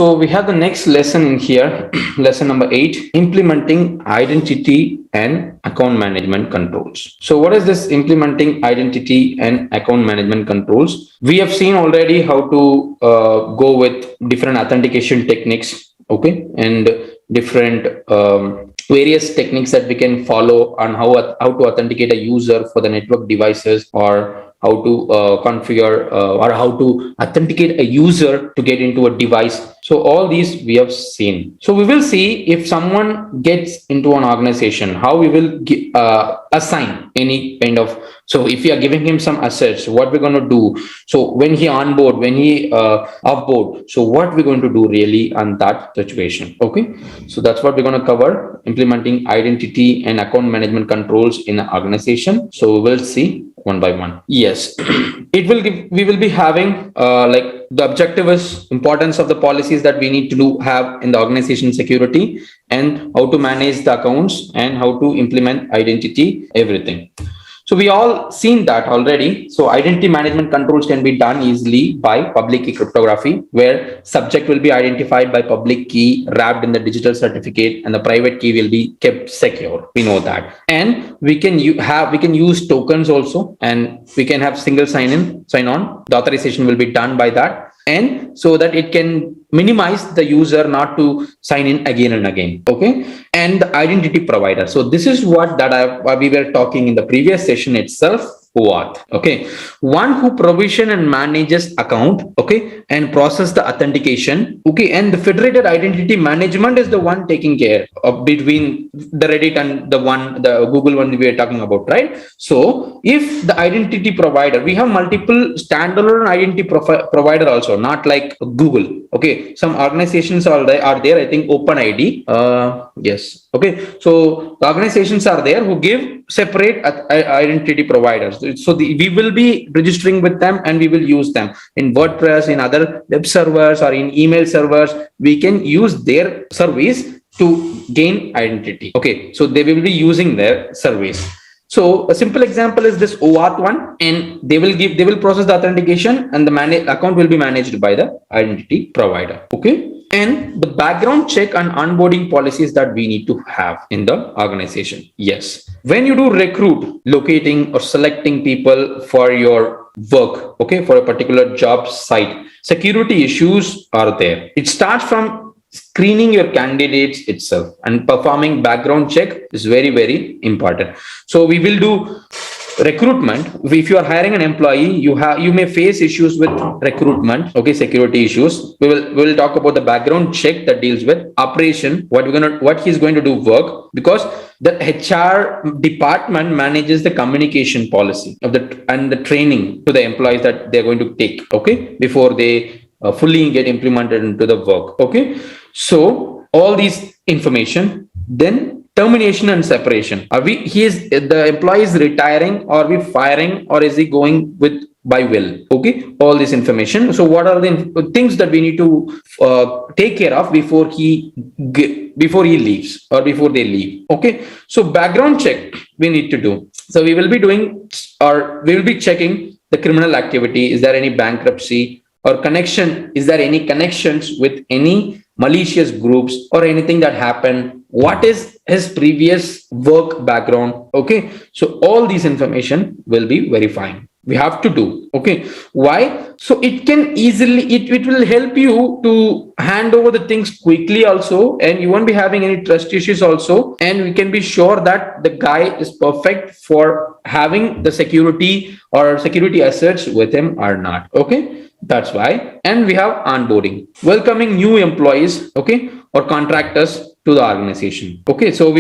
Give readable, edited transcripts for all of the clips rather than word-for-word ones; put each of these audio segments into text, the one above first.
So we have the next lesson in here, lesson number 8, implementing identity and account management controls. So what is this implementing identity and account management controls? We have seen already how to go with different authentication techniques, okay, and different various techniques that we can follow on how to authenticate a user for the network devices, or how to configure or how to authenticate a user to get into a device. So all these we have seen. So we will see if someone gets into an organization, how we will assign any kind of. So if we are giving him some assets, what we're going to do. So when he onboard, when he offboard, so what we're going to do really on that situation. Okay. So that's what we're going to cover, implementing identity and account management controls in an organization. So we will see one by one. Yes, we will be having like the objective is importance of the policies that we need to have in the organization security, and how to manage the accounts, and how to implement identity, everything. So we all seen that already. So identity management controls can be done easily by public key cryptography, where subject will be identified by public key wrapped in the digital certificate, and the private key will be kept secure. We know that. And we can use tokens also, and we can have single sign on. The authorization will be done by that, and so that it can minimize the user not to sign in again and again. Okay. And the identity provider. So this is what we were talking in the previous session itself. OAuth. Okay. One who provision and manages account. Okay. And process the authentication. Okay. And the federated identity management is the one taking care of between the Reddit and the Google one we are talking about, right? So if the identity provider, we have multiple standalone identity provider also, not like Google. Okay. Some organizations are there. I think OpenID. Yes. Okay. So the organizations are there who give separate identity providers. So we will be registering with them, and we will use them in WordPress, in other web servers, or in email servers. We can use their service to gain identity. Okay. So they will be using their service. So a simple example is this OAuth one, and they will process the authentication, and the account will be managed by the identity provider. Okay. And the background check and onboarding policies that we need to have in the organization. Yes. When you do recruit, locating or selecting people for your work, okay, for a particular job site, security issues are there. It starts from screening your candidates itself, and performing background check is very, very important. So we will do recruitment. If you are hiring an employee, you may face issues with recruitment. Okay, security issues. We will talk about the background check that deals with operation. What he's going to do work, because the HR department manages the communication policy and the training to the employees that they're going to take. Okay, before they fully get implemented into the work. Okay, so all these information. Then termination and separation. The employee is retiring, or we firing, or is he going with by will? Okay, all this information. So what are the things that we need to take care of before he leaves, or before they leave? Okay, so background check we need to do. So we will be checking the criminal activity. Is there any bankruptcy or connection? Is there any connections with any malicious groups or anything that happened? What is his previous work background? Okay, so all these information will be verifying. We have to do. Okay, why? So it will help you to hand over the things quickly also, and you won't be having any trust issues also, and we can be sure that the guy is perfect for having the security or security assets with him or not. Okay, that's why. And we have onboarding, welcoming new employees, okay, or contractors to the organization. Okay, so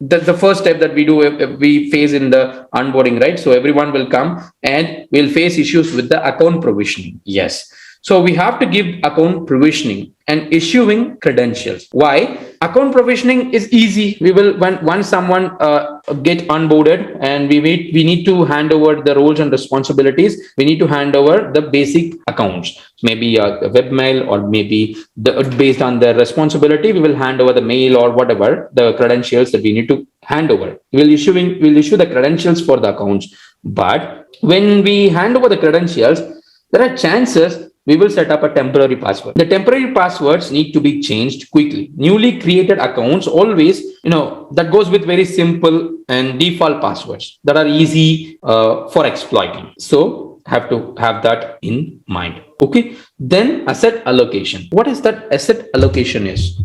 that's the first step that we do if we face in the onboarding, right? So everyone will come, and we'll face issues with the account provisioning. Yes. So we have to give account provisioning and issuing credentials. Why? Account provisioning is easy. We will, once someone get onboarded, and we need to hand over the roles and responsibilities. We need to hand over the basic accounts, maybe a webmail, or maybe based on the responsibility, we will hand over the mail or whatever the credentials that we need to hand over. We'll issue the credentials for the accounts. But when we hand over the credentials, there are chances we will set up a temporary password. The temporary passwords need to be changed quickly. Newly created accounts always, that goes with very simple and default passwords that are easy for exploiting. So have to have that in mind. Okay. Then asset allocation. What is that asset allocation is?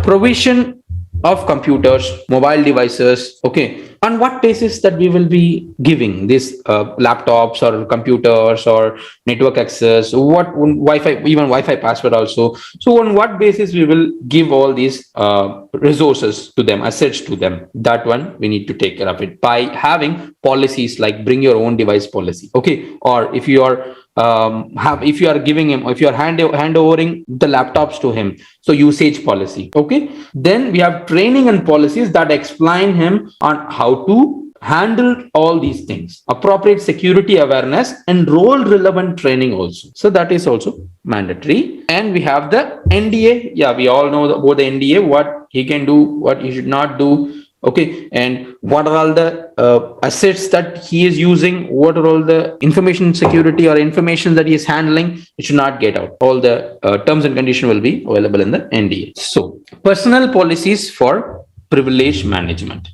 Provision of computers, mobile devices. Okay. On what basis that we will be giving these laptops or computers or network access, what Wi-Fi, even Wi-Fi password also. So on what basis we will give all these resources to them, assets to them? That one we need to take care of it by having policies like bring your own device policy. Okay. Or if you are if you are giving him, if you are handovering the laptops to him, so usage policy. Okay. Then we have training and policies that explain him on how to handle all these things, appropriate security awareness and role relevant training also. So that is also mandatory. And we have the NDA. Yeah, we all know about the NDA, what he can do, what he should not do. Okay. And what are all the assets that he is using? What are all the information security or information that he is handling? It should not get out. All the terms and conditions will be available in the NDA. So personal policies for privilege management.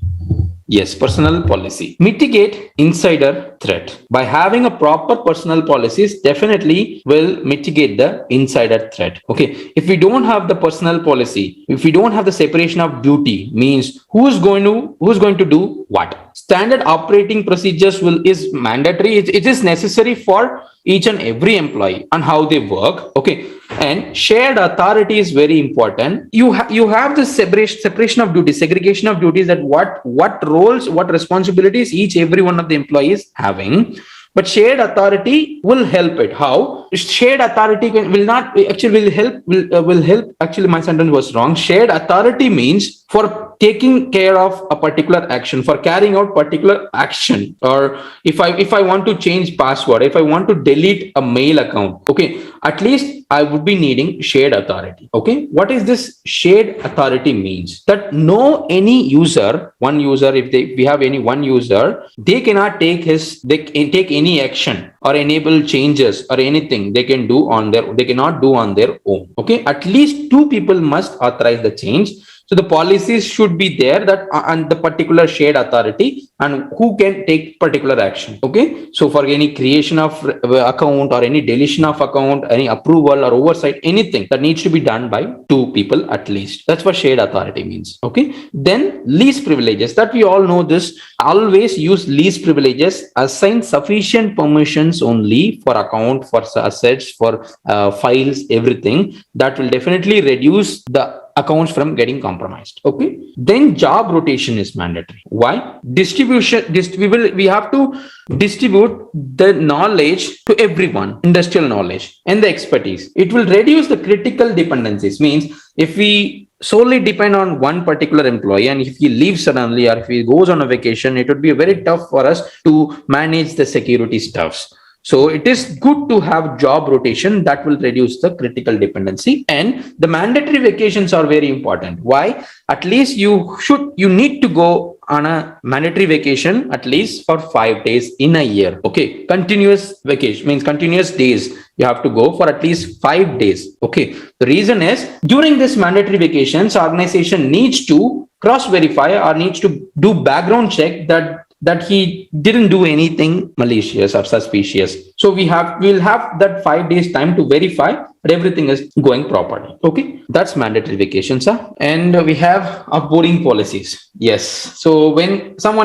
Yes, personal policy. Mitigate insider threat. By having a proper personal policies, definitely will mitigate the insider threat. Okay. If we don't have the personal policy, if we don't have the separation of duty, means who's going to do what? Standard operating procedures is mandatory. It is necessary for each and every employee on how they work. Okay. And shared authority is very important. You have the separation of duties, segregation of duties, that what roles, what responsibilities every one of the employees having. But shared authority will help it. How? Shared authority will help. Actually, my sentence was wrong. Shared authority means for taking care of a particular action, for carrying out particular action. Or if I want to change password, if I want to delete a mail account, okay, at least I would be needing shared authority. Okay. What is this shared authority means? That any user, one user, if we have any one user, they cannot take any action or enable changes or anything they cannot do on their own. Okay. At least two people must authorize the change. So the policies should be there that and the particular shared authority and who can take particular action. Okay. So for any creation of account or any deletion of account, any approval or oversight, anything that needs to be done by two people at least. That's what shared authority means. Okay. Then least privileges, that we all know this. Always use least privileges. Assign sufficient permissions only for account, for assets, for files, everything. That will definitely reduce the accounts from getting compromised. Okay. Then job rotation is mandatory. Why? We have to distribute the knowledge to everyone, industrial knowledge and the expertise. It will reduce the critical dependencies. Means if we solely depend on one particular employee and if he leaves suddenly or if he goes on a vacation, it would be very tough for us to manage the security stuffs. So it is good to have job rotation that will reduce the critical dependency. And the mandatory vacations are very important. Why? At least you need to go on a mandatory vacation at least for 5 days in a year. Okay. Continuous vacation means continuous days. You have to go for at least 5 days. Okay. The reason is during this mandatory vacations, organization needs to cross verify or needs to do background check that he didn't do anything malicious or suspicious. So we'll have that 5 days time to verify that everything is going properly. Okay. That's mandatory vacations. And we have offboarding policies. Yes. So when some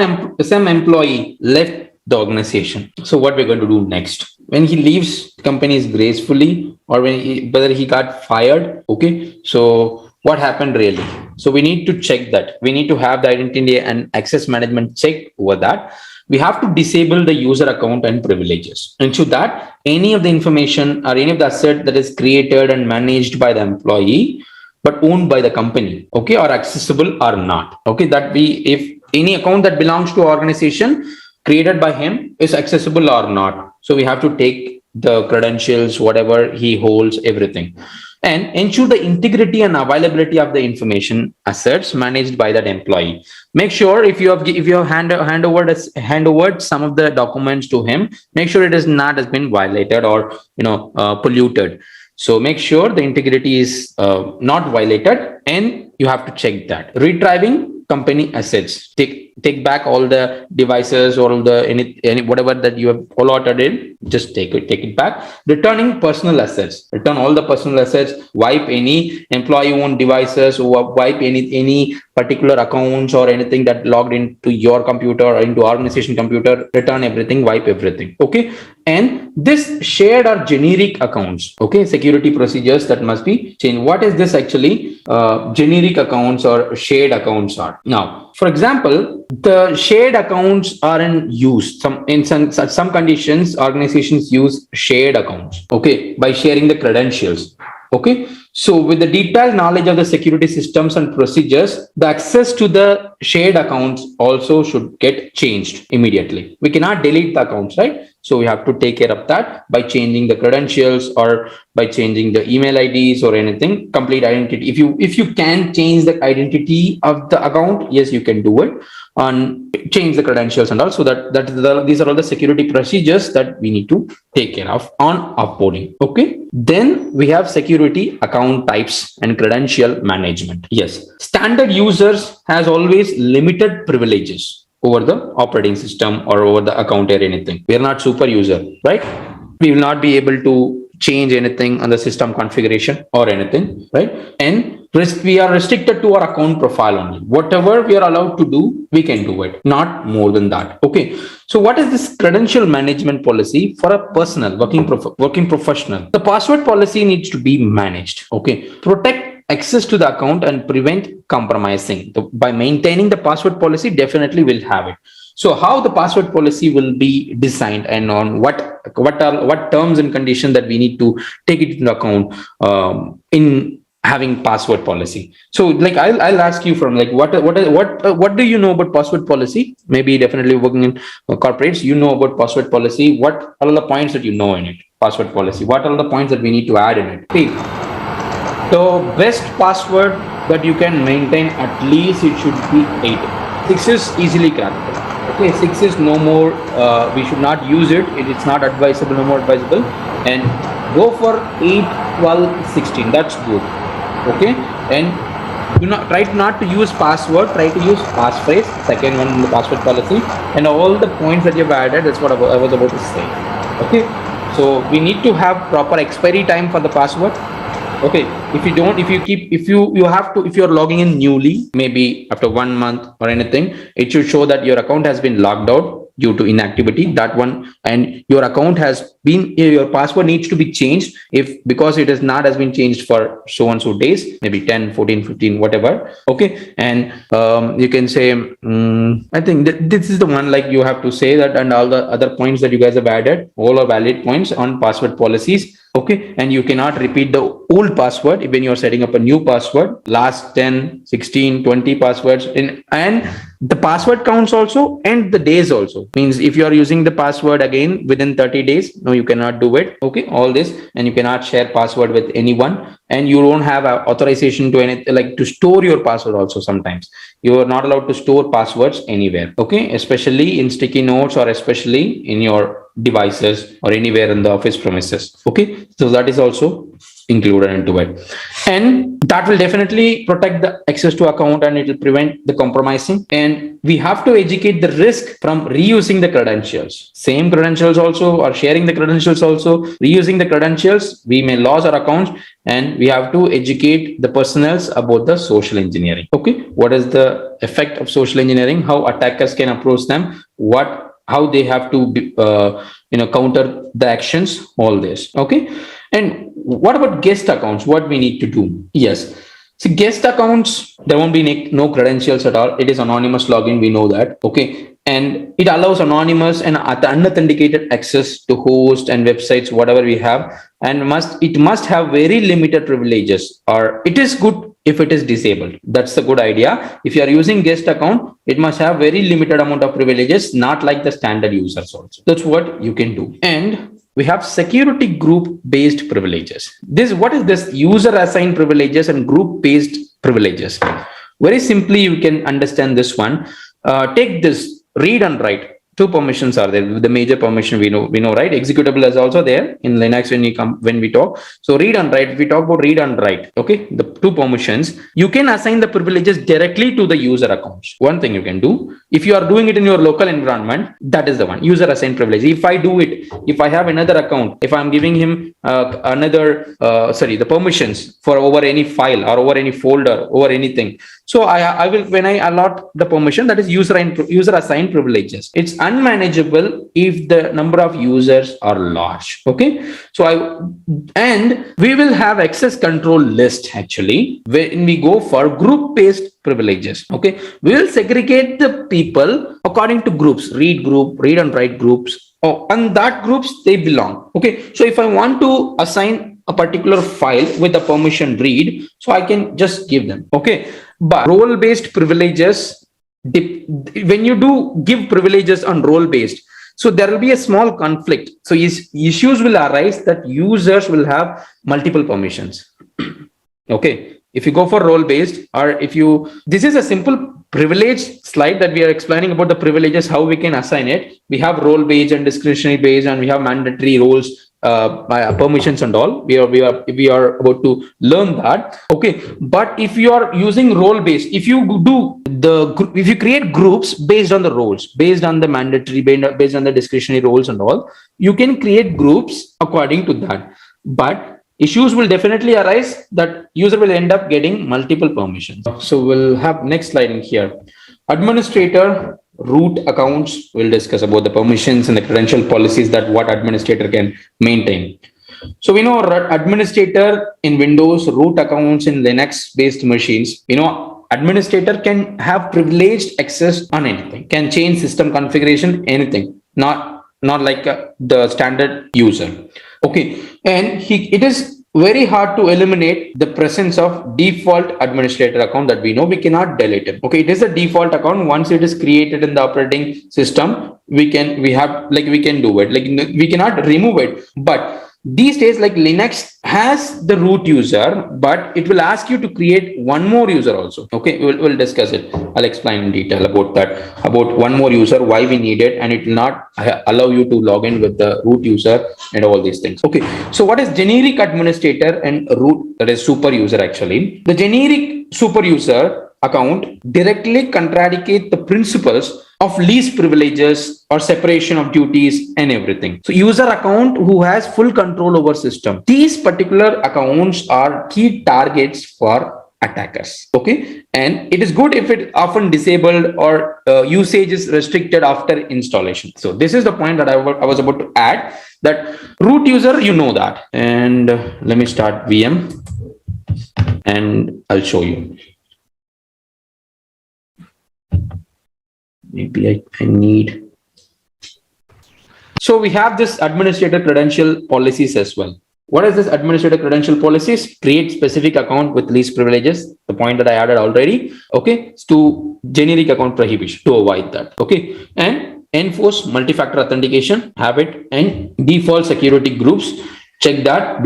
employee left the organization, so what we're going to do next? When he leaves companies gracefully or whether he got fired. Okay. So what happened really? So we need to check that. We need to have the identity and access management check over that. We have to disable the user account and privileges. Ensure that any of the information or any of the asset that is created and managed by the employee but owned by the company, okay, or accessible or not. Okay, if any account that belongs to organization created by him is accessible or not. So we have to take the credentials, whatever he holds, everything. and ensure the integrity and availability of the information assets managed by that employee. Make sure if you have hand over some of the documents to him, make sure it is not has been violated or polluted. So make sure the integrity is not violated, and you have to check that. Retrieving company assets, take back all the devices or all the any whatever that you have allotted in, just take it back. Returning personal assets, return all the personal assets, wipe any employee owned devices, or wipe any particular accounts or anything that logged into your computer or into organization computer. Return everything, wipe everything. Okay. And this shared or generic accounts, okay, security procedures that must be changed. What is this actually? Generic accounts or shared accounts are. Now, for example, the shared accounts are in use. In some conditions, organizations use shared accounts, okay, by sharing the credentials. Okay, so with the detailed knowledge of the security systems and procedures, the access to the shared accounts also should get changed immediately. We cannot delete the accounts, right? So we have to take care of that by changing the credentials or by changing the email IDs or anything, complete identity. If you can change the identity of the account, yes, you can do it, and change the credentials and all. So these are all the security procedures that we need to take care of on offboarding. Okay. Then we have security account types and credential management. Yes, standard users has always limited privileges over the operating system or over the account or anything. We are not super user, right? We will not be able to change anything on the system configuration or anything, right? And we are restricted to our account profile only. Whatever we are allowed to do, we can do it, not more than that. Okay. So what is this credential management policy for a personal working professional? The password policy needs to be managed. Okay. Protect access to the account and prevent compromising. By maintaining the password policy, definitely will have it. So how the password policy will be designed and on what terms and conditions that we need to take it into account in having password policy. So like I'll ask you from like what do you know about password policy? Maybe definitely working in corporates, you know about password policy. What are the points that you know in it? Password policy. What are the points that we need to add in it? See, the best password that you can maintain, at least it should be 8. 6 is easily crackable. Okay, 6 is no more. We should not use it. It's not advisable, no more advisable. And go for 8, 12, 16. That's good. Okay, and try not to use password. Try to use passphrase. Second one in the password policy, and all the points that you've added. That's what I was about to say. Okay, so we need to have proper expiry time for the password. Okay, if you're logging in newly, maybe after 1 month or anything, it should show that your account has been logged out due to inactivity, that one, and your account has been, your password needs to be changed because it has been changed for so and so days, maybe 10, 14, 15, whatever. Okay, and you can say, I think that this is the one, like you have to say that, and all the other points that you guys have added, all are valid points on password policies. Okay, and you cannot repeat the old password when you're setting up a new password. Last 10, 16, 20 passwords and the password counts also, and the days also. Means if you are using the password again within 30 days, no, you cannot do it. Okay, all this, and you cannot share password with anyone, and you don't have authorization to store your password also. Sometimes you are not allowed to store passwords anywhere. Okay, especially in sticky notes or especially in your devices or anywhere in the office premises. Okay, so that is also included into it, and that will definitely protect the access to account, and it will prevent the compromising. And we have to educate the risk from reusing the credentials, same credentials also, or sharing the credentials also. Reusing the credentials, we may lose our accounts, and we have to educate the personnel about the social engineering. Okay, what is the effect of social engineering, how attackers can approach them, how they have to counter the actions, all this. Okay, and what about guest accounts? What we need to do? Yes, so guest accounts, there won't be no credentials at all. It is anonymous login, we know that. Okay, and it allows anonymous and unauthenticated access to hosts and websites, whatever we have, and it must have very limited privileges, or it is good if it is disabled. That's a good idea. If you are using guest account, it must have very limited amount of privileges, not like the standard users also. That's what you can do. And we have security group based privileges. What is this? User assigned privileges and group based privileges. Very simply, you can understand this one. Take this read and write. Two permissions are there. The major permission we know, right? Executable is also there in Linux when we talk. So read and write. We talk about read and write. Okay, the two permissions. You can assign the privileges directly to the user accounts. One thing you can do, if you are doing it in your local environment, that is the one, user assigned privilege. If I do it, if I have another account, if I'm giving him the permissions for over any file or over any folder, over anything. So I will, when I allot the permission, that is user assigned privileges. It's unmanageable if the number of users are large. Okay, so we will have access control list actually when we go for group based privileges. Okay, we will segregate the people according to groups, read and write groups. And that groups they belong. Okay, so if I want to assign a particular file with the permission read, so I can just give them. Okay, but role based privileges, when you do give privileges on role based, so there will be a small conflict. So issues will arise that users will have multiple permissions. Okay, if you go for role based, or this is a simple privilege slide that we are explaining about the privileges, how we can assign it. We have role based and discretionary based, and we have mandatory roles, permissions and all. We are about to learn that. Okay, but if you are using role based, if you create groups based on the roles, based on the mandatory, based on the discretionary roles and all, you can create groups according to that. But issues will definitely arise that user will end up getting multiple permissions. So we'll have next slide in here. Administrator root accounts. We'll discuss about the permissions and the credential policies that what administrator can maintain. So we know administrator in Windows, root accounts in Linux based machines. Administrator can have privileged access on anything, can change system configuration, anything, not like the standard user. Okay, and it is very hard to eliminate the presence of default administrator account that we know. We cannot delete it. Okay, it is a default account. Once it is created in the operating system, we can do it. Like we cannot remove it. But these days, like Linux has the root user, but it will ask you to create one more user also. Okay, we'll discuss it. I'll explain in detail about that, about one more user, why we need it, and it will not allow you to log in with the root user and all these things. Okay, so what is generic administrator and root, that is super user actually? The generic super user account directly contradicate the principles of least privileges or separation of duties and everything. So user account who has full control over system. These particular accounts are key targets for attackers. Okay, and it is good if it often disabled or usage is restricted after installation. So this is the point that I was about to add, that root user, you know that. And let me start VM and I'll show you. Maybe I need. So we have this administrator credential policies as well. What is this administrator credential policies? Create specific account with least privileges. The point that I added already. Okay, to generic account prohibition to avoid that. Okay, and enforce multi-factor authentication, have it, and default security groups. Check that.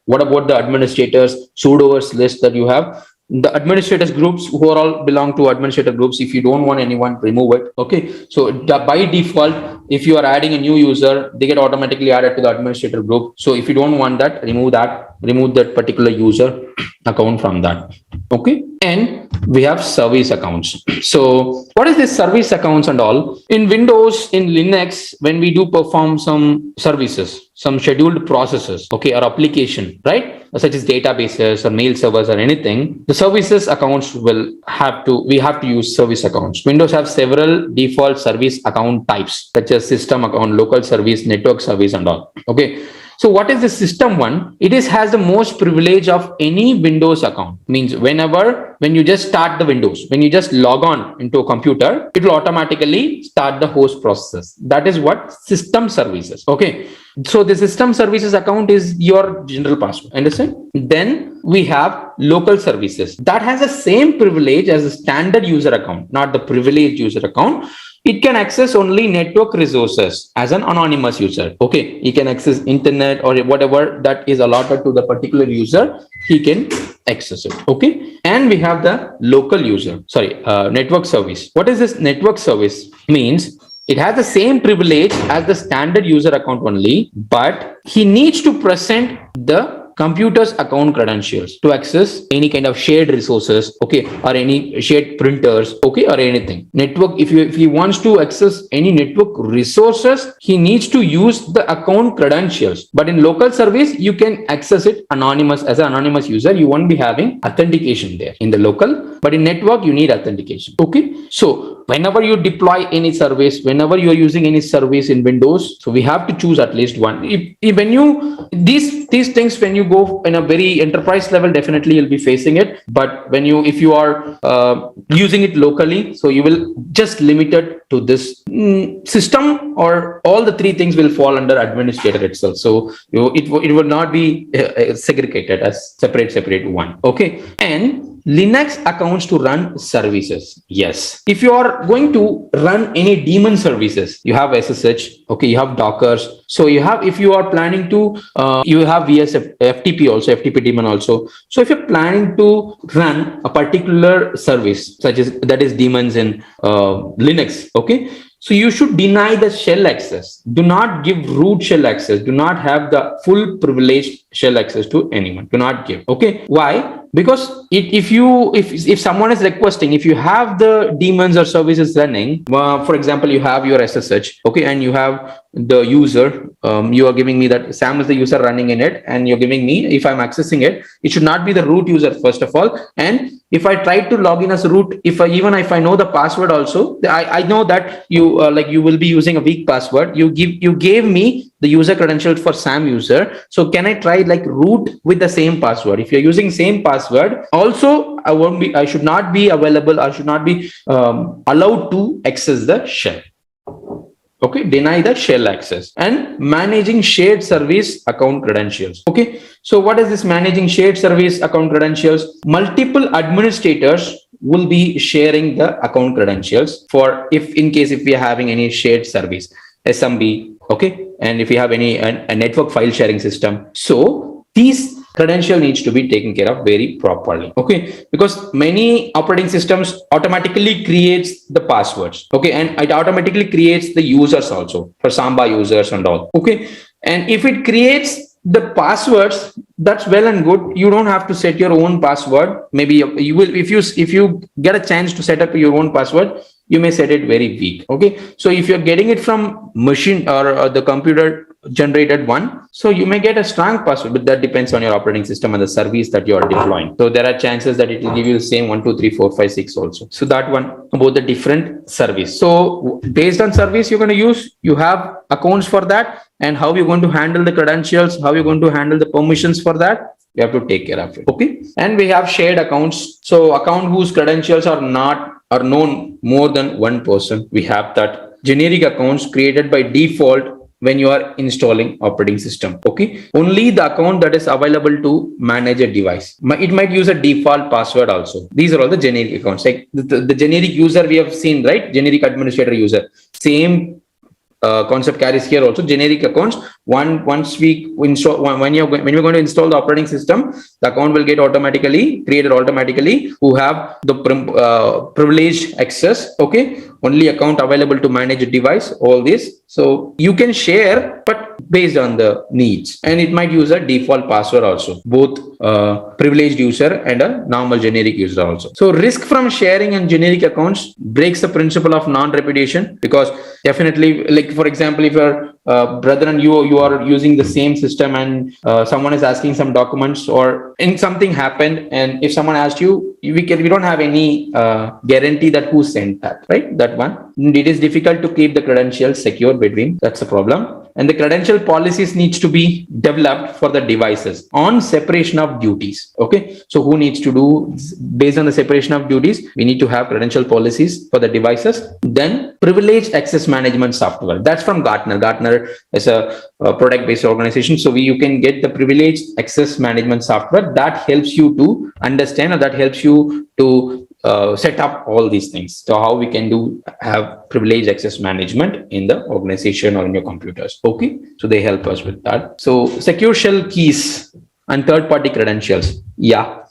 What about the administrators sudoers list that you have? The administrators groups who are all belong to administrator groups. If you don't want anyone, remove it. Okay, so by default, if you are adding a new user, they get automatically added to the administrator group. So if you don't want that, remove that particular user account from that. Okay, and we have service accounts. So what is this service accounts and all? In Windows, in Linux, when we do perform some services, some scheduled processes, okay, or application, right, such as databases or mail servers or anything, the services accounts we have to use service accounts. Windows have several default service account types, such as system account, local service, network service and all. Okay, so what is the system one? It has the most privilege of any Windows account. Means when you just start the Windows, when you just log on into a computer, it will automatically start the host process. That is what system services. Okay, so the system services account is your general password. Understand? Then we have local services that has the same privilege as a standard user account, not the privileged user account. it can access only network resources as an anonymous user. Okay, he can access internet or whatever that is allotted to the particular user, he can access it. Okay, and we have the local user, network service. What is this network service? Means it has the same privilege as the standard user account only, but he needs to present the computer's account credentials to access any kind of shared resources, okay, or any shared printers, okay, or anything. Network, if he wants to access any network resources, he needs to use the account credentials. But in local service, you can access it anonymous. As an anonymous user, you won't be having authentication there in the local, but in network, you need authentication. Okay, so whenever you deploy any service, whenever you are using any service in Windows, so we have to choose at least one. When you these things, when you go in a very enterprise level, definitely you'll be facing it. But when if you are using it locally, so you will just limit it to this system, or all the three things will fall under administrator itself. So it would not be segregated as separate one. Okay, and Linux accounts to run services. Yes. If you are going to run any daemon services, you have SSH, okay, you have Dockers. So you have, if you are planning to, you have FTP also, FTP daemon also. So if you're planning to run a particular service, such as that is daemons in Linux, okay, so you should deny the shell access. Do not give root shell access. Do not have the full privileged shell access to anyone. Do not give. Okay. Why? Because if someone is requesting, if you have the daemons or services running, for example, you have your SSH, okay, and you have the user, you are giving me that Sam is the user running in it, and you're giving me, if I'm accessing it, it should not be the root user first of all. And if I try to log in as root, if I know the password also, I know that you you will be using a weak password. You gave me the user credentials for Sam user. So can I try like root with the same password? If you're using same password, also I should not be available. I should not be allowed to access the shell. Okay, deny the shell access. And managing shared service account credentials. Okay, so what is this managing shared service account credentials? Multiple administrators will be sharing the account credentials for in case if we are having any shared service, SMB, okay, and if you have any a network file sharing system. So these credential needs to be taken care of very properly, okay, because many operating systems automatically creates the passwords, okay, and it automatically creates the users also for Samba users and all, okay, and if it creates the passwords, that's well and good. You don't have to set your own password. Maybe you will, if you get a chance to set up your own password, you may set it very weak. Okay, so if you're getting it from machine or the computer generated one, so you may get a strong password, but that depends on your operating system and the service that you are deploying. So there are chances that it will give you the same 1 2 3 4 5 6 also. So that one about the different service. So based on service you're going to use, you have accounts for that, and how you're going to handle the credentials, how you're going to handle the permissions for that, you have to take care of it. Okay, and we have shared accounts. So account whose credentials are known more than one person. We have that generic accounts created by default when you are installing operating system. Okay, only the account that is available to manage a device. It might use a default password also. These are all the generic accounts, like the generic user we have seen, right? Generic administrator user, same concept carries here also. Generic accounts, once we install, when you're going to install the operating system, the account will get created automatically, who have the privileged access. Okay, only account available to manage a device, all this. So you can share, but based on the needs, and it might use a default password also, both privileged user and a normal generic user also. So risk from sharing and generic accounts breaks the principle of non-repudiation, because definitely, like for example, if your brother and you are using the same system, and someone is asking some documents, or something happened, and if someone asked you, we don't have any guarantee that who sent that, right? That one, it is difficult to keep the credentials secure between. That's a problem. And the credential policies needs to be developed for the devices on separation of duties. Okay, so who needs to do, based on the separation of duties, we need to have credential policies for the devices. Then privileged access management software, that's from Gartner. Gartner is a product based organization, so you can get the privileged access management software that helps you to understand, or that helps you to set up all these things. So how we can have privileged access management in the organization or in your computers. Okay, so they help us with that. So secure shell keys and third-party credentials. Yeah,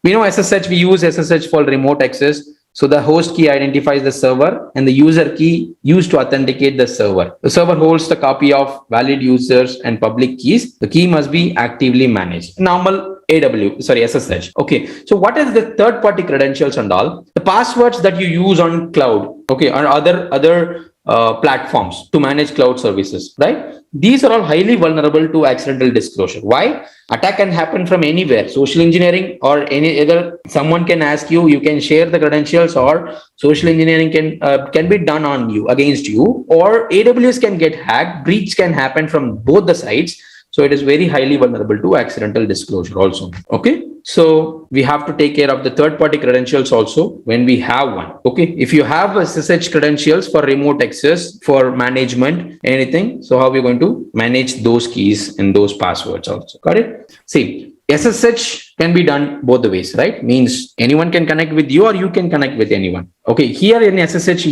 we know SSH. We use SSH for remote access. So the host key identifies the server and the user key used to authenticate the server. The server holds the copy of valid users and public keys. The key must be actively managed. Normal SSH. Okay. So what is the third party credentials and all? The passwords that you use on cloud, okay, or other platforms to manage cloud services, right? These are all highly vulnerable to accidental disclosure. Why? Attack can happen from anywhere. Social engineering or any other, someone can ask you, you can share the credentials, or social engineering can be done on you, against you, or AWS can get hacked. Breach can happen from both the sides. So it is very highly vulnerable to accidental disclosure also. Okay. So we have to take care of the third party credentials also when we have one. Okay. If you have SSH credentials for remote access, for management, anything. So how are we going to manage those keys and those passwords also? Got it? See, SSH can be done both the ways, right? Means anyone can connect with you or you can connect with anyone. Okay, here in SSH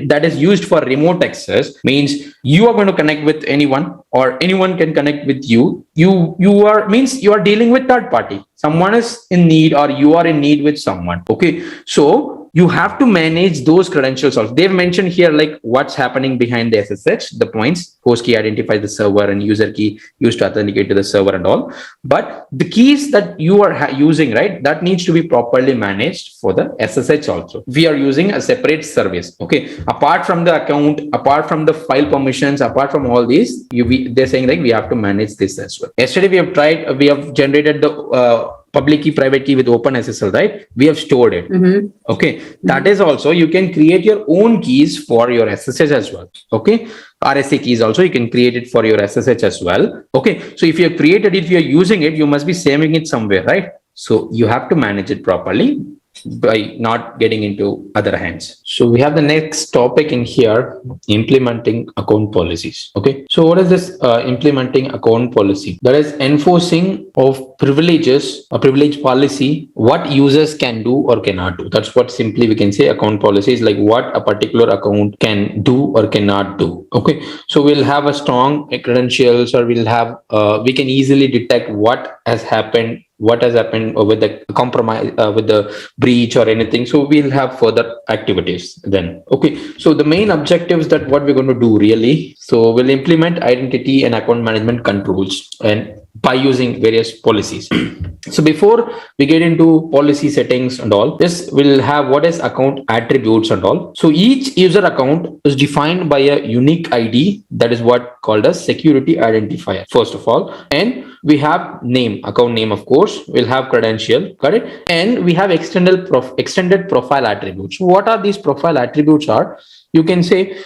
that is used for remote access, means you are going to connect with anyone or anyone can connect with you. You are dealing with third party. Someone is in need or you are in need with someone. Okay, so you have to manage those credentials also. They've mentioned here like what's happening behind the SSH, the points, host key identifies the server and user key used to authenticate to the server and all. But the keys that you are using, right, that needs to be properly managed for the SSH also. We are using a separate service. Okay, apart from the account, apart from the file permissions, apart from all these, they're saying like we have to manage this as well. Yesterday we have generated the public key, private key with OpenSSL, right? We have stored it. Okay, that is also, you can create your own keys for your SSH as well. Okay, RSA keys also, you can create it for your SSH as well. Okay, so if you have created it, if you're using it, you must be saving it somewhere, right? So you have to manage it properly by not getting into other hands. So we have the next topic in here, implementing account policies. Okay, so what is this implementing account policy? That is enforcing of privileges, a privilege policy, what users can do or cannot do. That's what simply we can say account policy is, like what a particular account can do or cannot do. Okay, so we'll have a strong credentials, or we'll have we can easily detect what has happened with the compromise, with the breach or anything. So we'll have further activities then. Okay, so the main objectives that what we're going to do really, so we'll implement identity and account management controls and by using various policies. So before we get into policy settings and all, this will have what is account attributes and all. So each user account is defined by a unique ID, that is what called a security identifier, first of all. And we have name, account name, of course. We'll have credential, correct? And we have extended profile attributes. What are these profile attributes are? You can say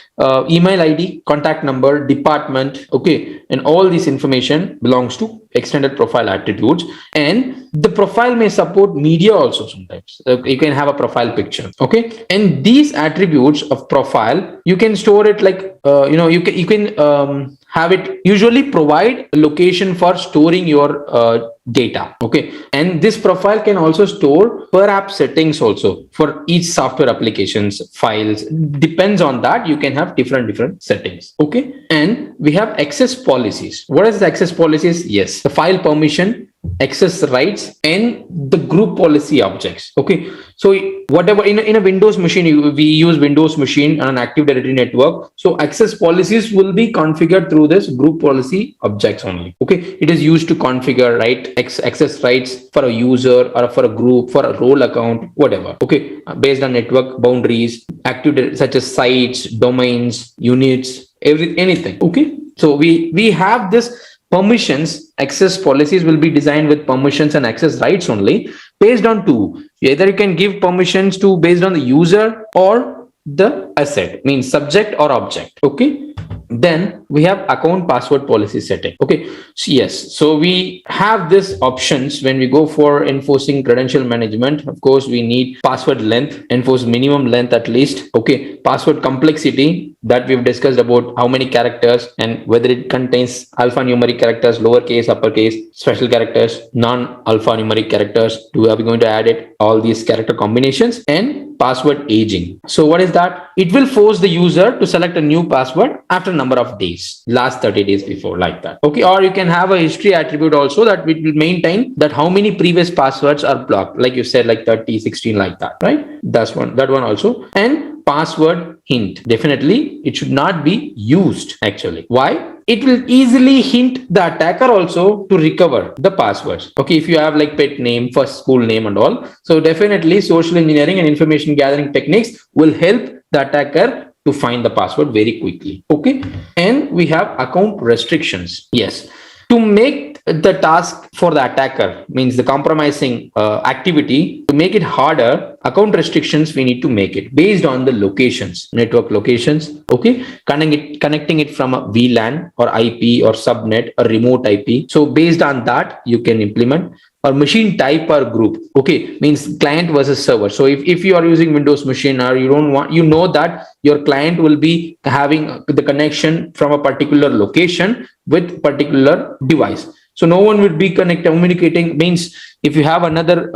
email ID, contact number, department, okay, and all this information belongs to extended profile attributes. And the profile may support media also sometimes. You can have a profile picture, okay. And these attributes of profile, you can store it like you can have it usually provide a location for storing your data, okay. And this profile can also store per app settings also for each software applications files. Depends on that, you can have different settings, okay. And we have access policies. What is the access policies? Yes, the file permission, access rights, and the group policy objects, okay. So whatever in a Windows machine, we use Windows machine on an Active Directory network. So access policies will be configured through this group policy objects only, okay. It is used to configure, right, access rights for a user or for a group, for a role account, whatever, okay, based on network boundaries, such as sites, domains, units, anything, okay. So we have this permissions. Access policies will be designed with permissions and access rights only based on two. Either you can give permissions based on the user or the asset, means subject or object, okay. Then we have account password policy setting. Okay. So yes. So we have this options when we go for enforcing credential management. Of course, we need password length, enforce minimum length at least. Okay. Password complexity that we've discussed about how many characters and whether it contains alphanumeric characters, lowercase, uppercase, special characters, non-alphanumeric characters. Are we going to add it? All these character combinations and password aging. So what is that? It will force the user to select a new password after a number of days, last 30 days before, like that. Okay. Or you can have a history attribute also that it will maintain that how many previous passwords are blocked. Like you said, like 30, 16, like that, right? That one also. And password hint. Definitely, it should not be used actually. Why? It will easily hint the attacker also to recover the passwords. Okay, if you have like pet name, first school name and all. So definitely social engineering and information gathering techniques will help the attacker to find the password very quickly. Okay, and we have account restrictions. Yes, to make the task for the attacker, means the compromising activity, to make it harder, account restrictions we need to make it based on the locations, network locations. Okay, connecting it from a VLAN or IP or subnet or remote IP. So based on that you can implement, or machine type or group. Okay, means client versus server. So if you are using Windows machine, or you don't want, you know that your client will be having the connection from a particular location with particular device. So no one will be communicating, means if you have another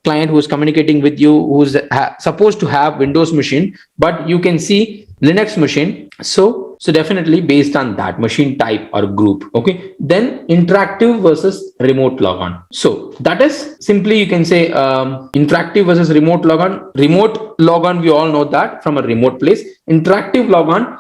client who is communicating with you, who's supposed to have Windows machine, but you can see Linux machine. So definitely based on that machine type or group. Okay. Then interactive versus remote logon. So that is simply, you can say interactive versus remote logon. Remote logon, we all know that from a remote place. Interactive logon,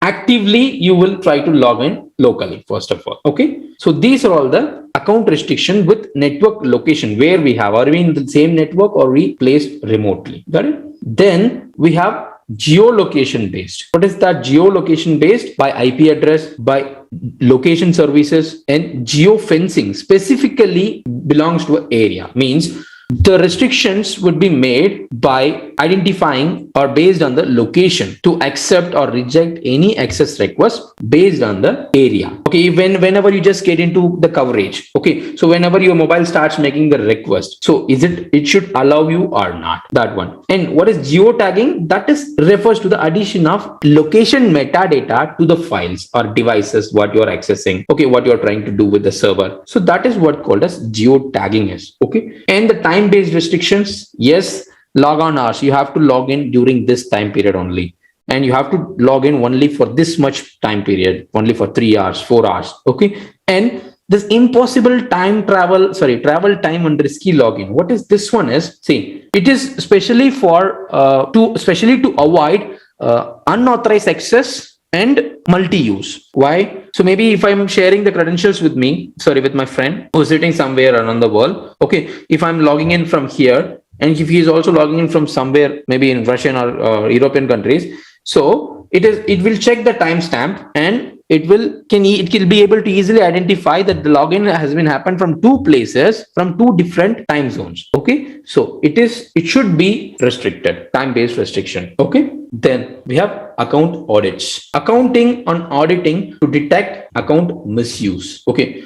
actively you will try to log in locally first of all. Okay. So these are all the account restriction with network location, where we have, are we in the same network or we placed remotely. Got it? Then we have geolocation based. What is that? Geolocation based by IP address, by location services, and geofencing specifically belongs to an area. Means the restrictions would be made by identifying or based on the location to accept or reject any access request based on the area. Okay, whenever you just get into the coverage. Okay, so whenever your mobile starts making the request, so it should allow you or not, that one. And what is geotagging? That is refers to the addition of location metadata to the files or devices what you're accessing. Okay, what you're trying to do with the server. So that is what called as geotagging is. Okay, and the time-based restrictions. Yes, log on hours, you have to log in during this time period only, and you have to log in only for this much time period, only for 3 hours, 4 hours. Okay, and this impossible travel time and risky login. What is this one is? See, it is especially for to avoid unauthorized access and multi-use. Why? So maybe if I'm sharing the credentials with my friend who's sitting somewhere around the world. Okay, if I'm logging in from here, and if he is also logging in from somewhere, maybe in Russian or European countries, so it will check the timestamp, and it will be able to easily identify that the login has been happened from two places, from two different time zones. Okay, so it should be restricted, time-based restriction. Okay, then we have account audits. Accounting on auditing to detect account misuse. Okay,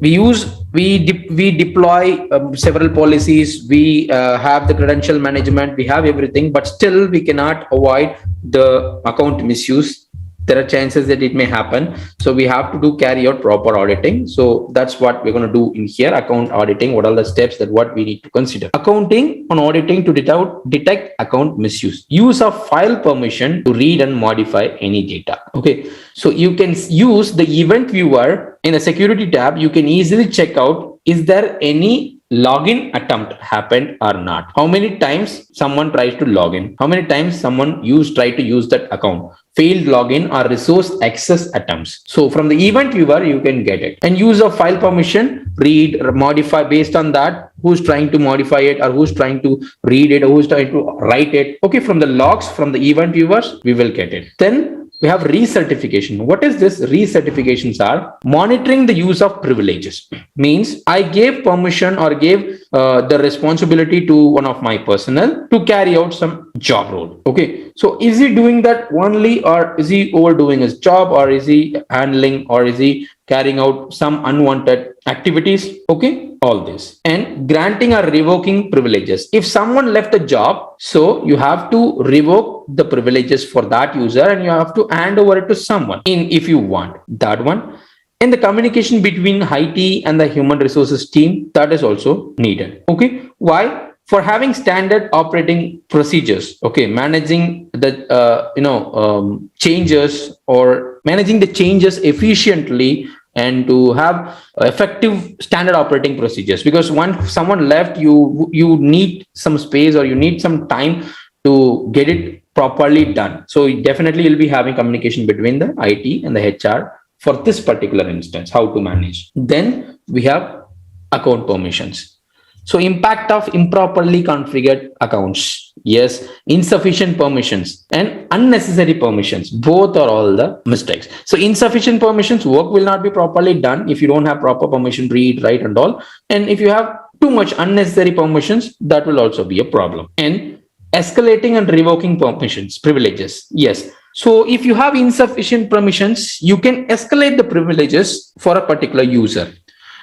we deploy several policies, we have the credential management, we have everything, but still we cannot avoid the account misuse. There are chances that it may happen, so we have to carry out proper auditing. So that's what we're going to do in here, account auditing. What are the steps that what we need to consider? Accounting on auditing to detect account misuse. Use of file permission to read and modify any data. Okay, so you can use the event viewer in a security tab. You can easily check out, is there any login attempt happened or not? How many times someone tries to log in? How many times someone tried to use that account? Failed login or resource access attempts. So from the event viewer, you can get it. And use of file permission, read or modify based on that. Who's trying to modify it, or who's trying to read it, or who's trying to write it. Okay, from the logs, from the event viewers, we will get it. Then we have recertification. What is this? Recertifications are monitoring the use of privileges. Means I gave permission or gave the responsibility to one of my personnel to carry out some job role. Okay, so is he doing that only, or is he overdoing his job, or is he handling, or is he carrying out some unwanted activities? Okay, all this. And granting or revoking privileges. If someone left a job, so you have to revoke the privileges for that user and you have to hand over it to someone if you want that one. And the communication between IT and the human resources team, that is also needed. Okay, why? For having standard operating procedures. Okay, managing the changes, or managing the changes efficiently, and to have effective standard operating procedures. Because once someone left, you need some space, or you need some time to get it properly done. So definitely you'll be having communication between the IT and the HR for this particular instance, how to manage. Then we have account permissions. So impact of improperly configured accounts. Yes, insufficient permissions and unnecessary permissions. Both are all the mistakes. So insufficient permissions, work will not be properly done if you don't have proper permission, read, write and all. And if you have too much unnecessary permissions, that will also be a problem. And escalating and revoking permissions, privileges. Yes. So if you have insufficient permissions, you can escalate the privileges for a particular user.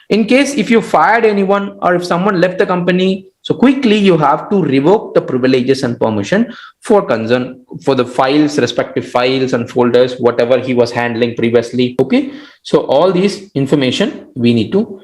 In case if you fired anyone, or if someone left the company, so quickly you have to revoke the privileges and permission for concern for the files, respective files and folders, whatever he was handling previously. Okay, so all these information we need to